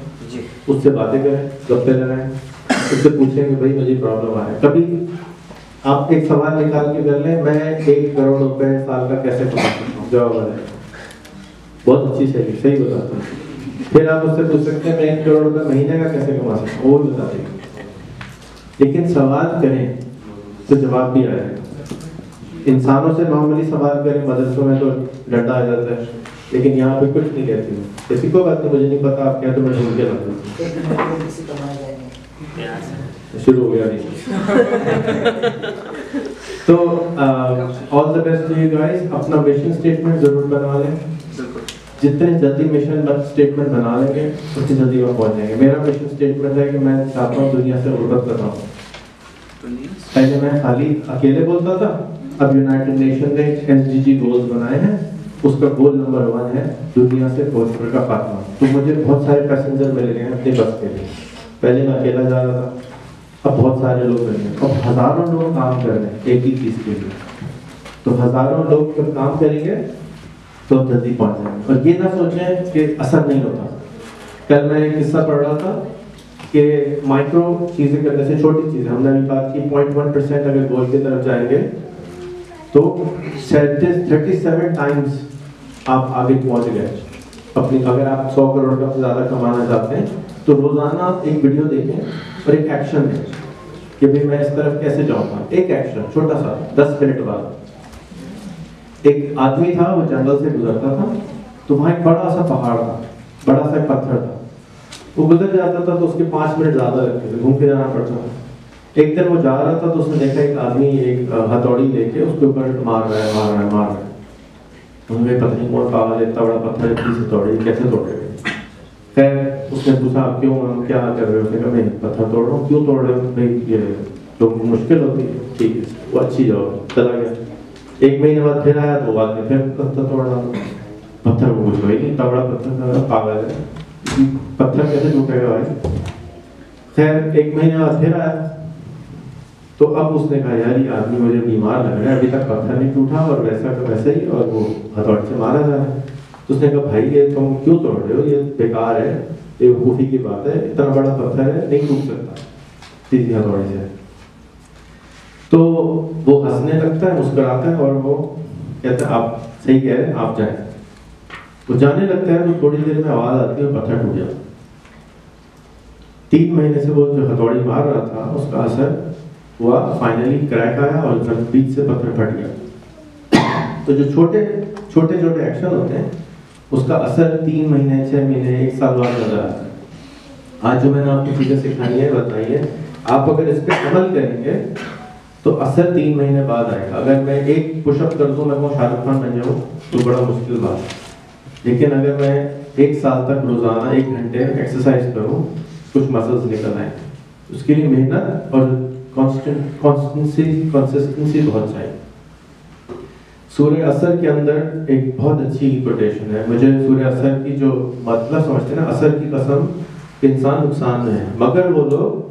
उससे बातें करें, गप्पे लगाएं, उससे पूछें कि भाई मुझे प्रॉब्लम आ रहा है। कभी आप एक सवाल निकाल के कर लें, मैं 1 करोड़ रुपए साल का कैसे कमा सकता हूँ, जवाब आ जाए। बहुत अच्छी शैली, सही बताता हूँ। फिर आप उससे पूछ सकते हैं मैं 1 करोड़ रुपए महीने का कैसे कमा सकता हूँ, वो बता देंगे। लेकिन सवाल करें तो जवाब भी आएगा। इंसानों से नॉर्मली सवाल करें, मदरसों में तो डंडा आ जाता है, लेकिन यहाँ पे कुछ नहीं कहती हूँ, किसी को बात नहीं, मुझे नहीं पता आप क्या, तो मैं ढूंढ के लाता हूँ। शुरू हो गया अभी। तो all the best to you guys. अपना मिशन स्टेटमेंट जरूर बना लें। जितने जल्दी मिशन स्टेटमेंट बना लेंगे उतनी जल्दी वहाँ पहुँच जाएंगे। मेरा मिशन स्टेटमेंट है कि मैं चाहता हूँ दुनिया से गुर्बत कर रहा हूँ। पहले मैं खाली अकेले बोलता था, अब यूनाइटेड नेशन ने SDG गोल्स बनाए हैं। उसका गोल नंबर 1 है दुनिया से पोस्टर का खात्मा। तो मुझे बहुत सारे पैसेंजर मिल गए हैं अपनी बस के लिए। पहले मैं अकेला जा रहा था, अब बहुत सारे लोग मिल गए। अब हजारों लोग काम कर रहे हैं एक ही चीज़ के लिए। तो हजारों लोग जब काम करेंगे तो जल्दी पहुंच जाएंगे। और ये ना सोचें कि असर नहीं होता। कल मैं एक किस्सा पढ़ रहा था कि माइक्रो चीज़ें करने से, छोटी चीज़ें, हमने अभी बात की 0.1% अगर गोल की तरफ जाएंगे तो 37 टाइम्स आप आगे पहुंच गए अपनी। अगर आप 100 करोड़ का ज़्यादा कमाना चाहते हैं तो रोज़ाना एक वीडियो देखें और एक एक्शन दें कि भाई मैं इस तरफ कैसे जाऊँगा। एक एक्शन छोटा सा 10 मिनट बाद। एक आदमी था, वो जंगल से गुजरता था, तो वहाँ एक बड़ा सा पहाड़ था, बड़ा सा पत्थर था। वो गुजर जाता था तो उसके 5 मिनट ज़्यादा लगते थे, घूम के जाना पड़ता था। एक दिन वो जा रहा था तो उसने देखा एक आदमी एक हथौड़ी लेके उसके ऊपर मार रहा है। उन्हें पता नहीं कौन पागल है, इतना बड़ा पत्थर इतनी सी तोड़ी कैसे तोड़ेगा। खैर उसने पूछा क्यों, क्या कर रहे हो? उसने कहा मैं पत्थर तोड़ रहा हूँ। क्यों तोड़ रहे हो? भाई ये तो मुश्किल होती है। ठीक है, वो अच्छी जवाब, चला गया। 1 महीने बाद फिर आया तो बाद में फिर पत्थर तोड़ रहा था। पत्थर को कुछ भाई इतना बड़ा पत्थर पागल है, पत्थर कैसे टूटेगा भाई। खैर 1 महीने बाद फिर आया तो अब उसने कहा यार ये आदमी मुझे बीमार लग रहा है, अभी तक पत्थर नहीं टूटा और वैसा का वैसा ही, और वो हथौड़े से मारा जा रहा है। तो उसने कहा भाई ये तुम क्यों तोड़ रहे हो, ये बेकार है, ये बेवकूफ़ी की बात है, इतना बड़ा पत्थर है नहीं टूट सकता सीधी हथौड़े से। तो वो हंसने लगता है, मुस्कुराता है और वो कहता है आप सही कह रहे हैं, आप जाएं। वो जाने लगता है तो थोड़ी देर में आवाज़ आती है और पत्थर टूट जाता। 3 महीने से वो जो हथौड़ी मार रहा था उसका असर हुआ, फाइनली क्रैक आया और बीच से पत्थर फट गया। तो जो छोटे छोटे एक्शन होते हैं उसका असर 3 महीने 6 महीने 1 साल बाद नजर आता है। आज जो मैंने आपको चीज़ें सिखाई है बताई है, आप अगर इस पर अमल करेंगे तो असर 3 महीने बाद आएगा। अगर मैं एक पुशअप कर दूं, मैं वो शाहरुख खान बन जाऊं तो बड़ा मुश्किल बात है। लेकिन अगर मैं 1 साल तक रोजाना 1 घंटे एक्सरसाइज करूं, कुछ मसल्स निकल आए। उसके लिए मेहनत और कंसिस्टेंसी बहुत चाहिए। सूर्य असर के अंदर एक बहुत अच्छी कोटेशन है। मुझे सूर्य असर की जो मतलब समझते हैं ना, असर की कसम इंसान नुकसान में है मगर वो लोग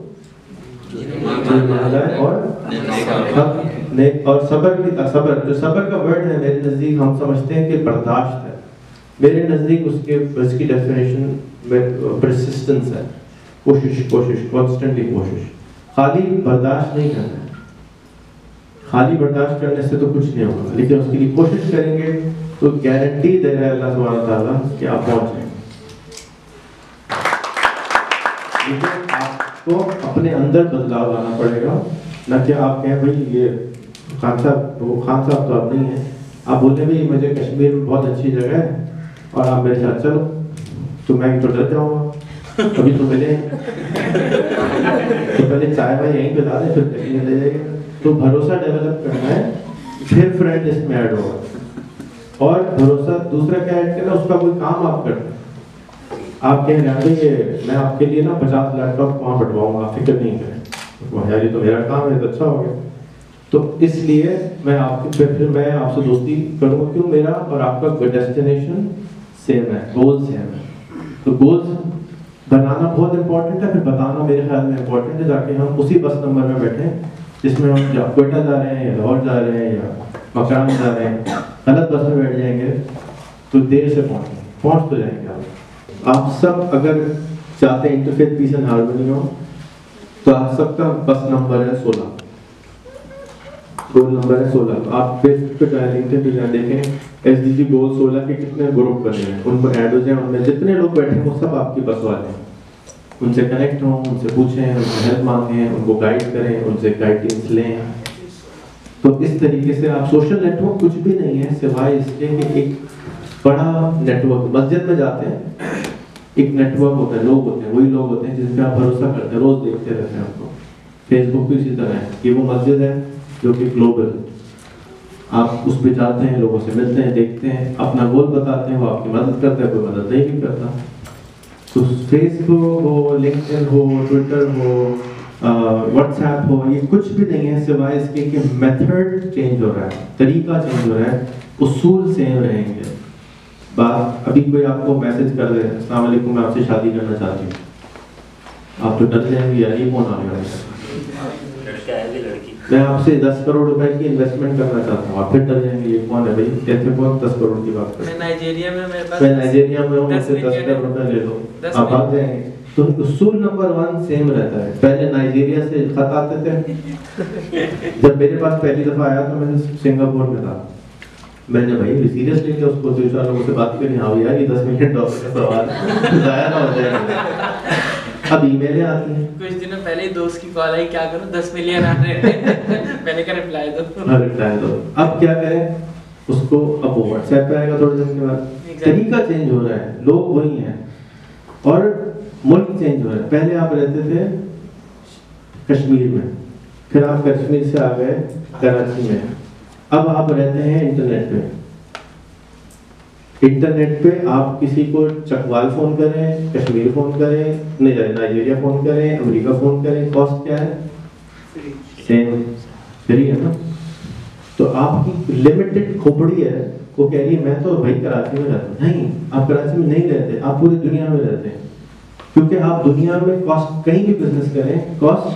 और सबर की जो सबर का वर्ड है मेरे नज़दीक हम समझते हैं कि बर्दाश्त है। मेरे नज़दीक उसकी डेफिनेशन में परसिस्टेंस है, कोशिश कॉन्स्टेंटली कोशिश। खाली बर्दाश्त नहीं करना है, खाली बर्दाश्त करने से तो कुछ नहीं होगा, लेकिन उसके लिए कोशिश करेंगे तो गारंटी दे रहा है अल्लाह सुब्हानहू तआला कि आप पहुंच जाएंगे। लेकिन आपको अपने अंदर बदलाव लाना पड़ेगा, ना कि आप कहें भाई ये खान साहब तो आप नहीं है। आप बोले भाई मुझे कश्मीर में बहुत अच्छी जगह है और आप मेरे साथ चलो, तो मैं तो डर जाऊँगा, कभी तो मिले तो पहले चाय भाई यहीं पे ला दे, फिर कहीं ले जाएंगे। तो भरोसा डेवलप करना है, फिर फ्रेंड इसमें ऐड होगा। और भरोसा दूसरा क्या ऐड करना, उसका कोई काम आप करते हैं। आप कह रहे हैं ये मैं आपके लिए ना 50 लैपटॉप वहाँ बंटवाऊंगा, फिक्र नहीं करें, यार ये तो मेरा काम है, तो अच्छा हो गया। तो इसलिए मैं आपसे दोस्ती करूँगा, क्यों? मेरा और आपका डेस्टिनेशन सेम है, गोल सेम है। तो गोल्स बनाना बहुत इंपॉर्टेंट है, फिर बताना मेरे ख्याल में इंपॉर्टेंट है, ताकि हम उसी बस नंबर में बैठे जिसमें हम कोयटा जा रहे हैं या लाहौर जा रहे हैं या मकान जा रहे हैं। गलत बस में बैठ जाएंगे तो देर से पहुँच तो जाएंगे। आप सब अगर चाहते हैं इंटरफेथ पीस एंड हार्मनी हो तो आप सबका बस नंबर है 16, गोल नंबर है 16। आप फेसबुक पे जाए, लिंक्डइन पे जाए, देखें SDG गोल 16 के कितने ग्रुप बने हैं, उन पर ऐड हो जाए। उनमें जितने लोग बैठे हैं वो सब आपकी बस वाले हैं। उनसे कनेक्ट हों, उनसे पूछें, उनसे हेल्प मांगें, उनको गाइड करें, उनसे गाइडेंस लें। तो इस तरीके से आप सोशल नेटवर्क कुछ भी नहीं है सिवाय इसके कि एक बड़ा नेटवर्क। मस्जिद में जाते हैं, एक नेटवर्क होता है, लोग होते हैं, वही लोग होते हैं जिन पे आप भरोसा करते हैं, रोज देखते रहते हैं आपको। फेसबुक भी इसी तरह है, ये वो मस्जिद है जो कि ग्लोबल, आप उस पर जाते हैं, लोगों से मिलते हैं, देखते हैं, अपना गोल बताते हैं, वो आपकी मदद करता है, कोई मदद नहीं भी करता। तो फेसबुक हो, लिंक्डइन हो, ट्विटर हो, व्हाट्सएप हो, ये कुछ भी नहीं है सिवाय इसके कि मेथड चेंज हो रहा है, तरीका चेंज हो रहा है, उसूल सेम रहेंगे। बात अभी कोई आपको मैसेज कर दे, अस्सलाम वालेकुम मैं आपसे शादी करना चाहती हूँ, आप तो डर जाएंगे यार ये कौन आ गया, लड़का है भी लड़की, मैं आपसे 10 करोड़ रुपए की इन्वेस्टमेंट करना चाहता हूँ, आप फिर डर जाएंगे ये कौन है भाई, कैसे कौन 10 करोड़ की बात कर, मैं नाइजीरिया में, मेरे पास मैं नाइजीरिया में हूँ, मुझसे 10 करोड़ रुपए ले लो, आप भाग जाएंगे। तो उसूल नंबर 1 सेम रहता है। पहले नाइजीरिया से खत आते थे, जब मेरे पास पहली दफा आया तो मैं सिंगापुर में था, मैंने भाई सीरियसली लिया उसको, 2-4 लोगों से बात करी, हाँ यार ये $10 मिलियन का सवाल जाया ना हो जाएगा। अब ईमेलें आती हैं, कुछ दिनों पहले ही दोस्त की कॉल आई, क्या करूं 10 मिलियन आ रहे हैं मैंने कहा रिप्लाई दो। अब क्या करें उसको, अब वो व्हाट्सएप पे आएगा थोड़े दिन के बाद, तरीका चेंज हो रहा है, लोग वही हैं और मुल्क चेंज हो रहा है। पहले आप रहते थे कश्मीर में, फिर आप कश्मीर से आ गए कराची में, अब आप रहते हैं इंटरनेट पे। इंटरनेट पे आप किसी को चकवाल फोन करें, कश्मीर फोन करें, नाइजीरिया फोन करें, अमेरिका फोन करें, कॉस्ट क्या है, सेम, फ्री है ना। तो आपकी लिमिटेड खोपड़ी है, वो कह रही है मैं तो भाई कराची में रहता हूँ, नहीं आप कराची में नहीं रहते, आप पूरी दुनिया में रहते हैं, क्योंकि आप दुनिया में कॉस्ट कहीं भी बिजनेस करें कॉस्ट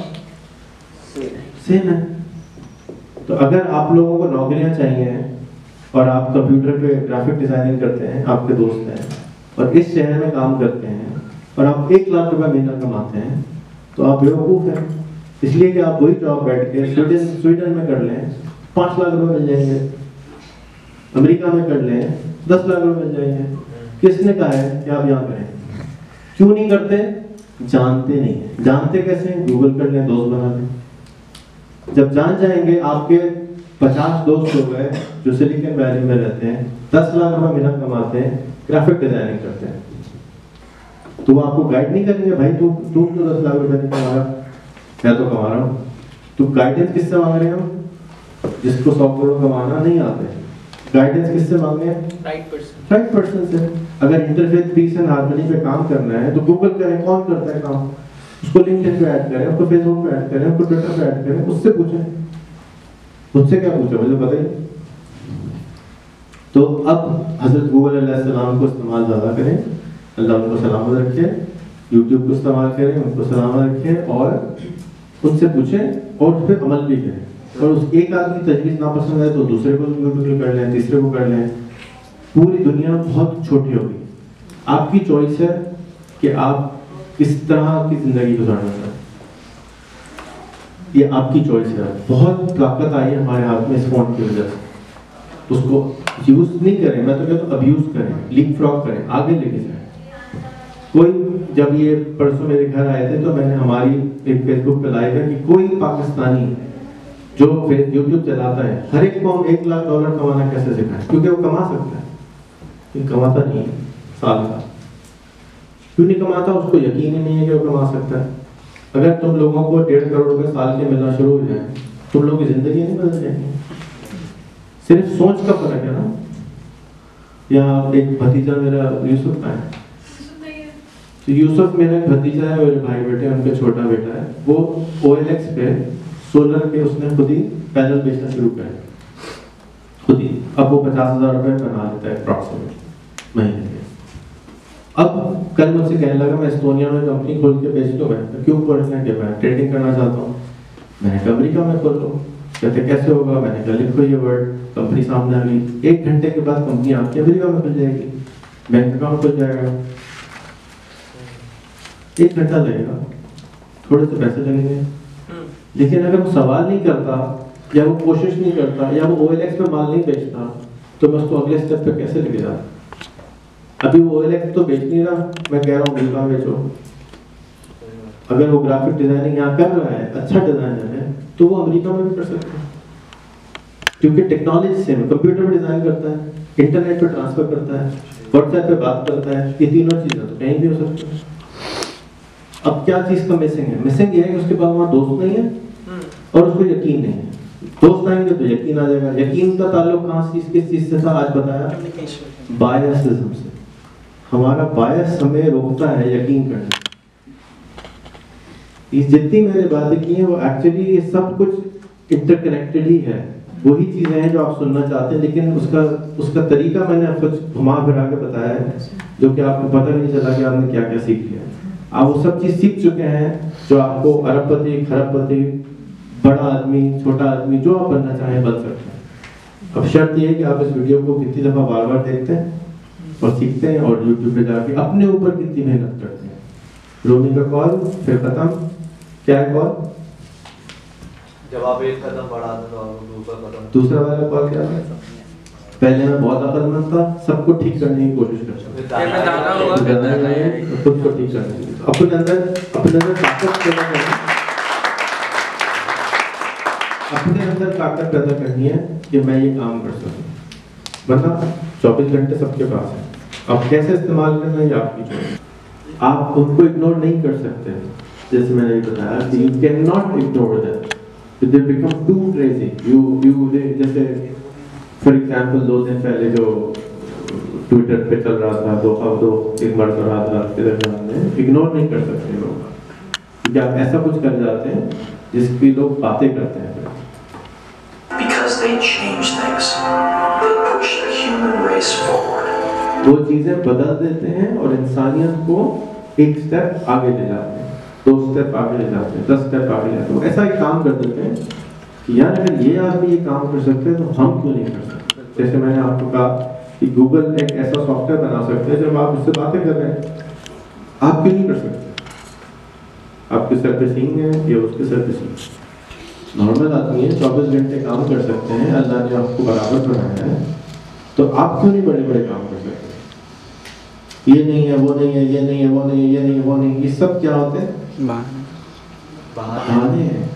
सेम है। तो अगर आप लोगों को नौकरियां चाहिए और आप कंप्यूटर पे ग्राफिक डिजाइनिंग करते हैं, आपके दोस्त हैं और इस शहर में काम करते हैं और आप 1 लाख रुपए महीना कमाते हैं, तो आप बेवकूफ़ हैं। इसलिए कि आप वही जॉब बैठ के स्वीडन में कर लें 5 लाख रुपए मिल जाएंगे, अमेरिका में कर लें 10 लाख रुपए मिल जाएंगे। किसने कहा है कि आप यहाँ करें? क्यों नहीं करते? जानते नहीं है। जानते कैसे? गूगल कर लें, दोस्त बना लें। जब जान जाएंगे, आपके 50 दोस्त हो गए जो सिलिकॉन वैली में रहते हैं, 10 लाख रुपए महीना कमाते हैं, ग्राफिक डिजाइनिंग करते हैं, तो वो आपको गाइड नहीं करेंगे, भाई तुम तो 10 लाख रुपए नहीं कमा रहा, मैं तो कमा रहा हूँ। तो गाइडेंस किससे मांग रहे हैं हम? जिसको 100 करोड़ कमाना नहीं आते, गाइडेंस किससे मांगे? राइट पर्सन से। अगर इंटरफेस पीस एंड हार्मनी पे काम करना है तो गूगल करें, कौन करता है काम, उसको लिंक्डइन पे ऐड करें, उसको फेसबुक पे ऐड करें, उसको ट्विटर पे ऐड करें, उससे पूछें। मुझसे क्या पूछो, मुझे पता ही। तो अब हजरत गूगल अलैहिस्सलाम को इस्तेमाल ज़्यादा करें, अल्लाह उनको सलामत रखे, यूट्यूब को इस्तेमाल करें, उनको सलामत रखें और उनसे पूछें और फिर अमल भी करें। और उस एक आदमी तजवीज़ ना पसंद है तो दूसरे को यूट्यूब कर लें, तीसरे को कर लें। पूरी दुनिया बहुत छोटी होगी, आपकी चॉइस है कि आप किस तरह की ज़िंदगी गुजारना चाहते हैं, ये आपकी चॉइस है। बहुत ताकत आई है हमारे हाथ में इस फोन की वजह से, उसको यूज़ नहीं करें, मैं तो कहता हूँ अब्यूज़ करें, लीप फ्रॉग करें, आगे लेके जाएं। कोई जब ये परसों मेरे घर आए थे तो मैंने हमारी एक फेसबुक पे लाइव है कि कोई पाकिस्तानी जो यूट्यूब चलाता है, हर एक को हम $1 लाख कमाना कैसे सिखाएं, क्योंकि वो कमा सकता है, लेकिन कमाता नहीं है। साल का क्यों नहीं कमाता? उसको यकीन ही नहीं है कि वो कमा सकता है। अगर तुम लोगों को 1.5 करोड़ रुपए साल के मिलना शुरू हो जाए, तुम लोगों की जिंदगी नहीं बदल जाएगी। सिर्फ सोच का फर्क है ना। यहाँ एक भतीजा मेरा यूसुफ का है, तो यूसुफ मेरा भतीजा है, मेरे भाई बेटे, उनका छोटा बेटा है, वो OLX पे सोलर के उसने खुद ही पैनल बेचना शुरू किया खुद ही। अब वो 50,000 रुपए बना लेता है अप्रॉक्सीमेट महीने के। अब कल मुझसे कहने लगा मैं एस्टोनिया में कंपनी खोल के बेच लूँ। मैं क्यों खोलना है? कि मैं ट्रेडिंग करना चाहता हूँ। मैंने अमेरिका में खोल लूँ। कहते कैसे होगा? मैंने कहा लिखो ये वर्ड, कंपनी सामने आ गई। 1 घंटे के बाद कंपनी आपकी अमेरिका में खुल जाएगी, बैंक अकाउंट खुल जाएगा। 1 घंटा लगेगा, थोड़े से पैसे लगेंगे, लेकिन अगर वो सवाल नहीं करता या वो कोशिश नहीं करता या वो OLX पे माल नहीं बेचता तो मैं उसको अगले स्टेप पे कैसे लेके जाता? अभी वो OLX तो बेच नहीं रहा, मैं कह रहा हूँ अमेरिका में बेचो। अगर वो ग्राफिक डिजाइनिंग यहाँ कर रहा है, अच्छा डिजाइनर है, तो वो अमेरिका में भी कर सकता है, क्योंकि टेक्नोलॉजी सेम है। कंप्यूटर पे डिजाइन करता है, इंटरनेट पे ट्रांसफर करता है, व्हाट्सएप पे बात करता है, ये तीनों चीज़ें तो कहीं भी हो सकती है। अब क्या चीज़ का मिसिंग है? मिसिंग ये है कि उसके पास वहाँ दोस्त नहीं है और उसको यकीन नहीं है। दोस्त आएंगे तो यकीन आ जाएगा। यकीन का ताल्लुक कहाँ से, किस चीज़ से था? आज बताया, बायसिज्म से। हमारा बायस हमें रोकता है यकीन करने। ये जितनी मैंने बातें की हैं वो एक्चुअली ये सब कुछ इंटरकनेक्टेड ही है। वही चीज़ें हैं जो आप सुनना चाहते हैं, लेकिन उसका तरीका मैंने कुछ घुमा फिरा के बताया है, जो कि आपको पता नहीं चला कि आपने क्या क्या सीख लिया। आप वो सब चीज़ सीख चुके हैं जो आपको अरबपति, खरबपति, बड़ा आदमी, छोटा आदमी, जो आप बनना चाहें बन सकते हैं। अब शर्त ये है कि आप इस वीडियो को कितनी दफ़ा बार बार देखते हैं और सीखते हैं, और यूट्यूब पे जाके अपने ऊपर कितनी मेहनत करते हैं। रोमी का कॉल फिर खत्म। क्या है कॉल? जब आप एक कदम बढ़ा दो तो दूसरा कदम। दूसरा वाला कॉल क्या है? पहले मैं बहुत अक्लमंद था, सबको ठीक करने की कोशिश करता था, खुद को ठीक करने की। अपने अंदर ताकत पैदा करनी, अपने अंदर ताकत पैदा करनी है कि मैं ये काम कर सकूं। वरना 24 घंटे सबके पास है। अब कैसे इस्तेमाल करना है ये आपकी चॉइस। आप उनको इग्नोर नहीं कर सकते। जैसे मैंने बताया कि you cannot ignore them. They become too crazy. जैसे फॉर एग्जाम्पल 2 दिन पहले जो ट्विटर पे चल रहा था, दो एक मर रहा था, इग्नोर नहीं कर सकते लोग, क्योंकि आप ऐसा कुछ कर जाते हैं जिसकी लोग बातें करते हैं। Because they change things, they push the human race forward. वो चीजें बदल देते हैं और इंसानियत को एक स्टेप आगे ले जाते हैं, 2 स्टेप आगे ले जाते हैं, 10 स्टेप आगे ले जाते हैं। ऐसा एक काम कर देते हैं कि यार अगर ये आदमी ये काम कर सकते हैं तो हम क्यों नहीं कर सकते। जैसे मैंने आपको कहा कि गूगल एक ऐसा सॉफ्टवेयर बना सकते हैं, जब आप उससे बातें कर रहे हैं आप क्यों नहीं कर सकते। आपके सर पे सींग है या उसके सर पे सींग। नॉर्मल आदमी है, 24 घंटे काम कर सकते हैं, अल्लाह ने आपको बराबर बनाया है, तो आप क्यों नहीं बड़े बड़े काम कर सकते। ये नहीं है, वो नहीं है, ये नहीं है, वो नहीं है, ये नहीं है, वो नहीं, ये सब क्या होते हैं? बहाने हैं।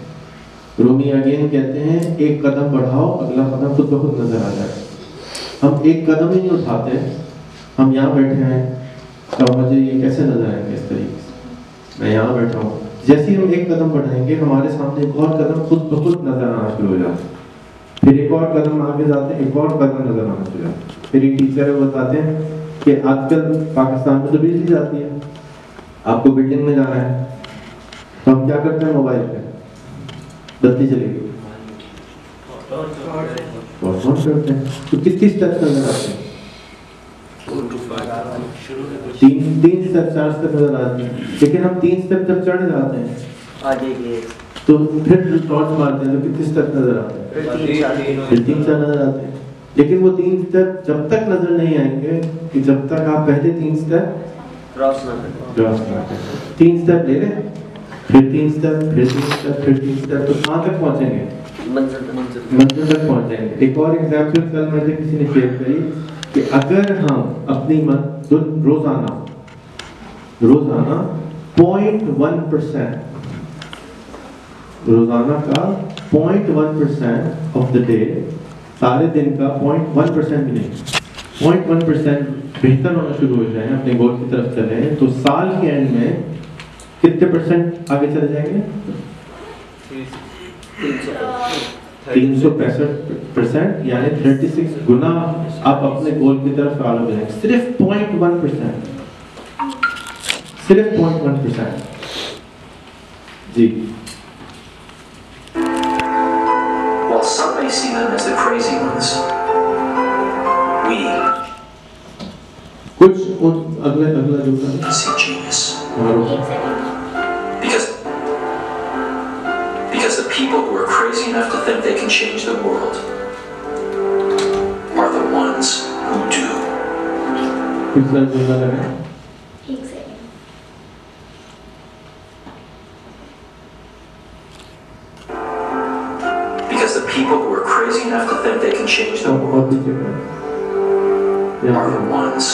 रूमी अगेन कहते हैं एक कदम बढ़ाओ, अगला कदम खुद ब खुद नजर आ जाएगा। हम एक कदम ही नहीं उठाते, हम यहाँ बैठे हैं तो मुझे ये कैसे नजर आएंगे इस तरीके से। मैं यहाँ बैठा हूँ, जैसे ही हम एक कदम बढ़ाएंगे हमारे सामने एक और कदम खुद ब खुद नजर आना शुरू हो जाता है। फिर एक और कदम आगे जाते हैं, एक और कदम नजर आना शुरू हो जाता है। फिर एक टीचर है बताते हैं कि आजकल पाकिस्तान में तो बिजली जाती है, आपको बिल्डिंग में जाना है तो हम क्या करते हैं, मोबाइल पे बत्ती चलेगी और फोन करते हैं, तो कितनी स्टेप्स नजर आते हैं? 3 स्टेप 4 स्टेप नजर आते हैं। लेकिन हम 3 स्टेप जब चढ़ जाते हैं आगे तो फिर टॉर्च मारते हैं तो कितने स्टेप नजर आते हैं? फिर 3-4 नजर आते हैं। लेकिन वो 3 स्टेप जब तक नजर नहीं आएंगे कि जब तक आप पहले 3 स्टेप क्रॉस ना करें। 3 स्टेप ले लें, फिर 3 स्टेप, फिर 3 स्टेप, फिर 3 स्टेप, तो कहाँ तक पहुँचेंगे? मंजिल तक पहुँचेंगे। एक और एग्जाम्पल कल मुझे किसी ने शेयर करी कि अगर हम अपनी रोजाना 0.1% रोजाना का 0.1% ऑफ द डे, सारे दिन का 0.1% भी नहीं, 0.1% बेहतर होना शुरू हो जाए, अपने गोल की तरफ चले, तो साल के एंड में कितने % आगे चले जाएंगे? 365%, यानी 36 गुना आप अपने गोल की तरफ आगे बढ़ेंगे। सिर्फ 0.1%, सिर्फ 0.1%। जी। While some may see them as the crazy ones, we कुछ अगला जो see genius. Because the people who are crazy enough to think they can change the world are the ones who do. Because the people who are crazy enough to think they can change the world are the ones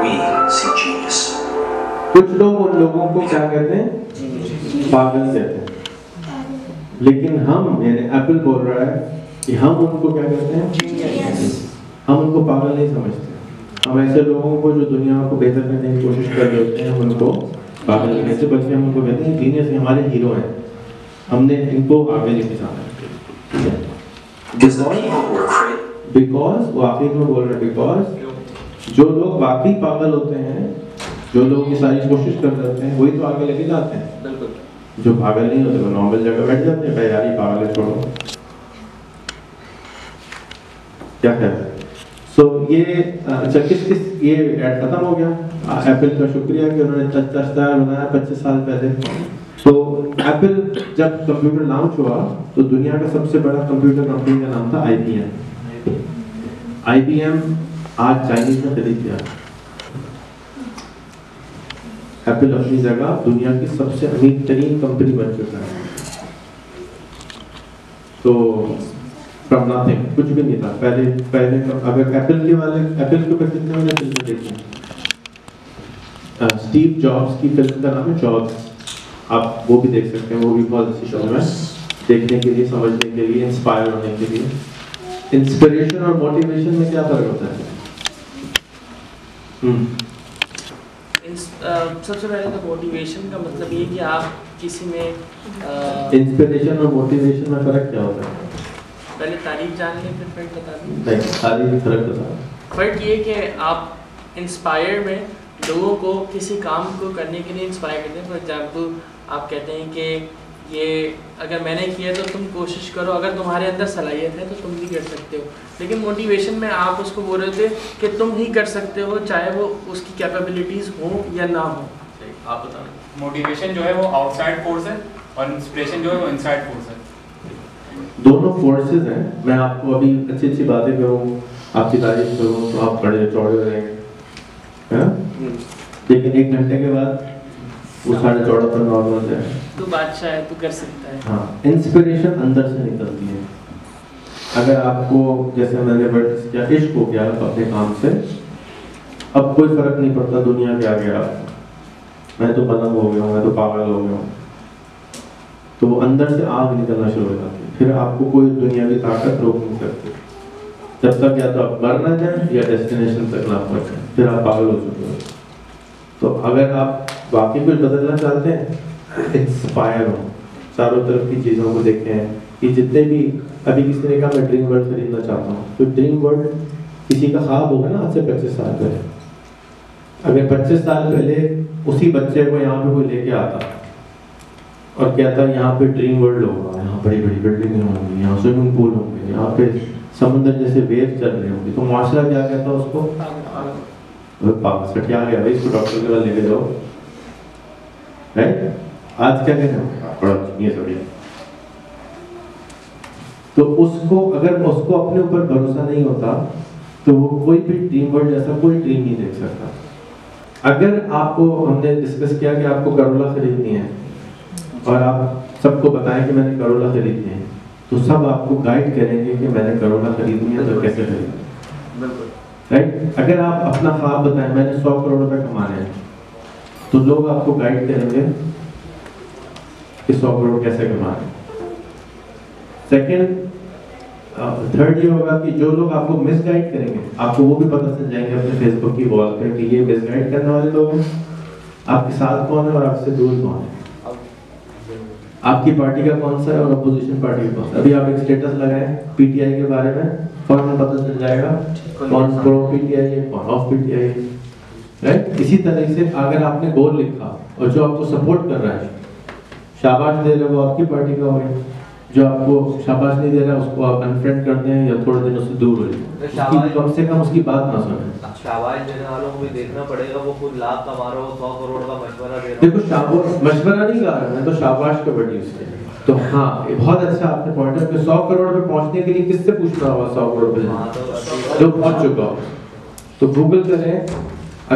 we see genius. कुछ लोग उन लोगों को क्या कहते हैं? पागल कहते हैं। लेकिन हम, यानी एप्पल बोल रहा है कि हम उनको क्या कहते हैं? हम उनको पागल नहीं समझते, हम ऐसे लोगों को जो दुनिया को बेहतर करने की कोशिश कर रहे होते हैं उनको पागल कहने से बल्कि हम उनको कहते हैं जीनियस हमारे हीरो हैं, हमने इनको आगे लेके जाना है। Because the people who were created. Because वो आखिर में बोल रहे हैं बिकॉज जो लोग वाकई पागल होते हैं, जो लोग ये सारी कोशिश कर रहे होते हैं, वही तो आगे लेके जाते हैं। बिल्कुल। जो पागल नहीं होते वो नॉर्मल जगह बैठ जाते हैं, भाई यार ये पागल है छोड़ो, क्या कहते हैं। सो ये अच्छा किस ये ऐड खत्म हो गया। एप्पल का शुक्रिया कि उन्होंने टचदार बनाया 25 साल पहले। तो एप्पल जब कंप्यूटर लॉन्च हुआ तो दुनिया का सबसे बड़ा कंप्यूटर कंपनी का नाम था IBM। IBM आज चाइनीज में खरीद गया। एप्पल अपनी जगह दुनिया की सबसे अमीर तरीन कंपनी बन चुका है। तो फ्रॉम नथिंग, कुछ भी नहीं था पहले अगर एप्पल के ऊपर कितने मैंने फिल्में देखी, स्टीव जॉब्स की फिल्म का नाम है जॉब्स, आप वो भी देख सकते हैं, वो भी बहुत अच्छी फिल्म है देखने के लिए, समझने के लिए, इंस्पायर होने के लिए। इंस्पिरेशन और मोटिवेशन में क्या फर्क होता है? सबसे पहले तो मोटिवेशन का मतलब ये कि आप किसी में इंस्पिरेशन और मोटिवेशन में फर्क क्या होता है? पहले तारीफ जान लें फिर फर्क बता दें। नहीं, तारीफ फर्क बता। फर्क ये कि आप इंस्पायर में लोगों को किसी काम को करने के लिए इंस्पायर करते हैं। फॉर एग्जांपल आप कहते हैं कि ये अगर मैंने किया तो तुम कोशिश करो, अगर तुम्हारे अंदर सलाहियत है तो तुम भी कर सकते हो। लेकिन मोटिवेशन में आप उसको बोल रहे थे कि तुम ही कर सकते हो, चाहे वो उसकी कैपेबिलिटीज़ हो या ना हो। आप बताओ। मोटिवेशन जो है वो आउटसाइड फोर्स है और इंस्पिरेशन जो है वो इनसाइड फोर्स है। दोनों फोर्सेस हैं। मैं आपको अभी अच्छी अच्छी बातें करूँ, आपकी तारीफ करूँ तो आप बड़े चौड़े हो जाएंगे, है ना? लेकिन 1 घंटे के बाद वो 4.5 पर नॉर्मल है। तू बादशाह है, तू कर सकता है। हाँ, इंस्पिरेशन अंदर से निकलती है। अगर आपको जैसे मैंने वर्ड किया इश्क हो गया अपने काम से, अब कोई फर्क नहीं पड़ता दुनिया के आगे आप, मैं तो मलंग हो गया हूँ, मैं तो पागल हो गया हूँ, तो वो अंदर से आग निकलना शुरू हो जाती है। फिर आपको कोई दुनिया की ताकत रोक नहीं सकती, जब तक या तो आप मर ना जाए या डेस्टिनेशन तक ना पहुंचे, फिर आप पागल हो चुके हो। तो अगर आप वाकई कुछ बदलना चाहते हैं, इंस्पायर हो, चारों तरफ की चीज़ों को देखें कि जितने भी, अभी किसी ने कहा मैं ड्रीम वर्ल्ड खरीदना चाहता हूँ, तो ड्रीम वर्ल्ड किसी का ख्वाब होगा ना आज से 25 साल पहले। अगर 25 साल पहले उसी बच्चे को यहाँ पे कोई लेके आता और कहता यहाँ पे ड्रीम वर्ल्ड होगा, यहाँ बड़ी बड़ी बिल्डिंगें होंगी, यहाँ स्विमिंग पूल होंगे, यहाँ पे समुद्र जैसे वेव चल रहे होंगे, तो माशरा क्या कहता उसको? पागल सटिया गया भाई, इसको डॉक्टर के पास लेके जाओ, राइट? आज क्या कहते हैं? बड़ा जीनियस हो गया। तो उसको अगर उसको अपने ऊपर भरोसा नहीं होता तो वो कोई भी ड्रीम वर्ल्ड जैसा कोई ड्रीम नहीं देख सकता। अगर आपको, हमने डिस्कस किया कि आपको करोला खरीदनी है और आप सबको बताएं कि मैंने करोला खरीदनी है, तो सब आपको गाइड करेंगे कि मैंने करोला खरीदनी है तो कैसे खरीदनी, राइट? अगर आप अपना ख्वाब बताएं मैंने 100 करोड़ रुपए कमाने हैं, तो लोग आपको गाइड करेंगे कि 100 करोड़ कैसे कमाने। सेकंड, थर्ड ये होगा कि जो लोग आपको मिसगाइड करेंगे, आपको वो भी पता चल जाएंगे अपने फेसबुक की वॉल पे कि ये मिसगाइड करने वाले लोग हैं, आपके साथ कौन है और आपसे दूर कौन है, आपकी पार्टी का कौन सा है और अपोजिशन पार्टी का कौन सा। अभी आप एक स्टेटस लगाएं पीटीआई के बारे में, फौरन पता चल जाएगा कौन प्रो पीटीआई है, कौन ऑफ पीटीआई है, राइट? इसी तरह से अगर आपने गोल लिखा और जो आपको सपोर्ट कर रहा है, शाबाश दे रहे वो आपकी पार्टी का हो गया, जो आपको शाबाश नहीं दे रहा उसको आप अनफ्रेंड कर दें या थोड़े दिन उससे दूर हो जाए, कम से कम उसकी बात ना सुने। शाबाश देने वालों को भी देखना पड़ेगा, वो खुद लाख कमा रहा हो, 100 करोड़ का मशवरा दे रहा हो। देखो शाबाश मशवरा नहीं कहा मैं तो शाबाश का वर्ड यूज किया। तो हाँ, बहुत अच्छा आपने पॉइंट है कि 100 करोड़ पे पहुंचने के लिए किससे पूछना होगा 100 करोड़ पे जो पहुंच चुका हो, तो गूगल करें।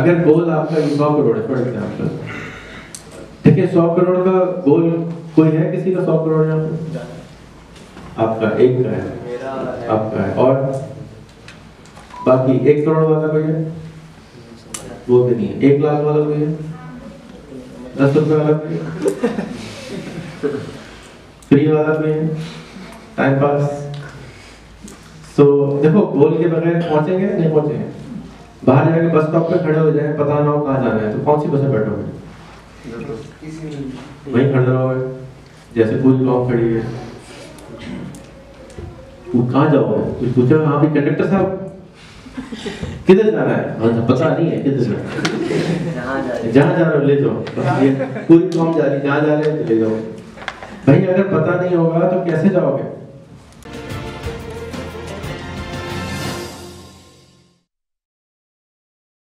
अगर गोल आपका 100 करोड़ है फॉर एग्जांपल, ठीक है, 100 करोड़ का गोल कोई है किसी का 100 करोड़ यहाँ पे? आपका एक का है, आपका है, और बाकी 1 करोड़ वाला कोई है? वो भी नहीं है। 1 लाख वाला कोई है? 10 रुपए वाला कोई है? फ्री वाला कोई है? Time pass. सो देखो गोल के बगैर पहुंचेंगे नहीं पहुंचेंगे? बाहर जाके बस स्टॉप पे खड़े हो जाए, पता ना हो कहाँ जाना है, तो कौन सी बस में बैठोगे? वहीं खड़े रहोगे, जैसे पूरी कॉम खड़ी है। कहाँ जाओगे? कुछ पूछो, हाँ भी कंडक्टर साहब किधर जाना है? हाँ पता नहीं है किधर जाना है, जहाँ जा रहे हो ले जाओ, बस ये पूरी कॉम जा रही, जहाँ जा रहे हो ले जाओ। भाई अगर पता नहीं होगा तो कैसे जाओगे?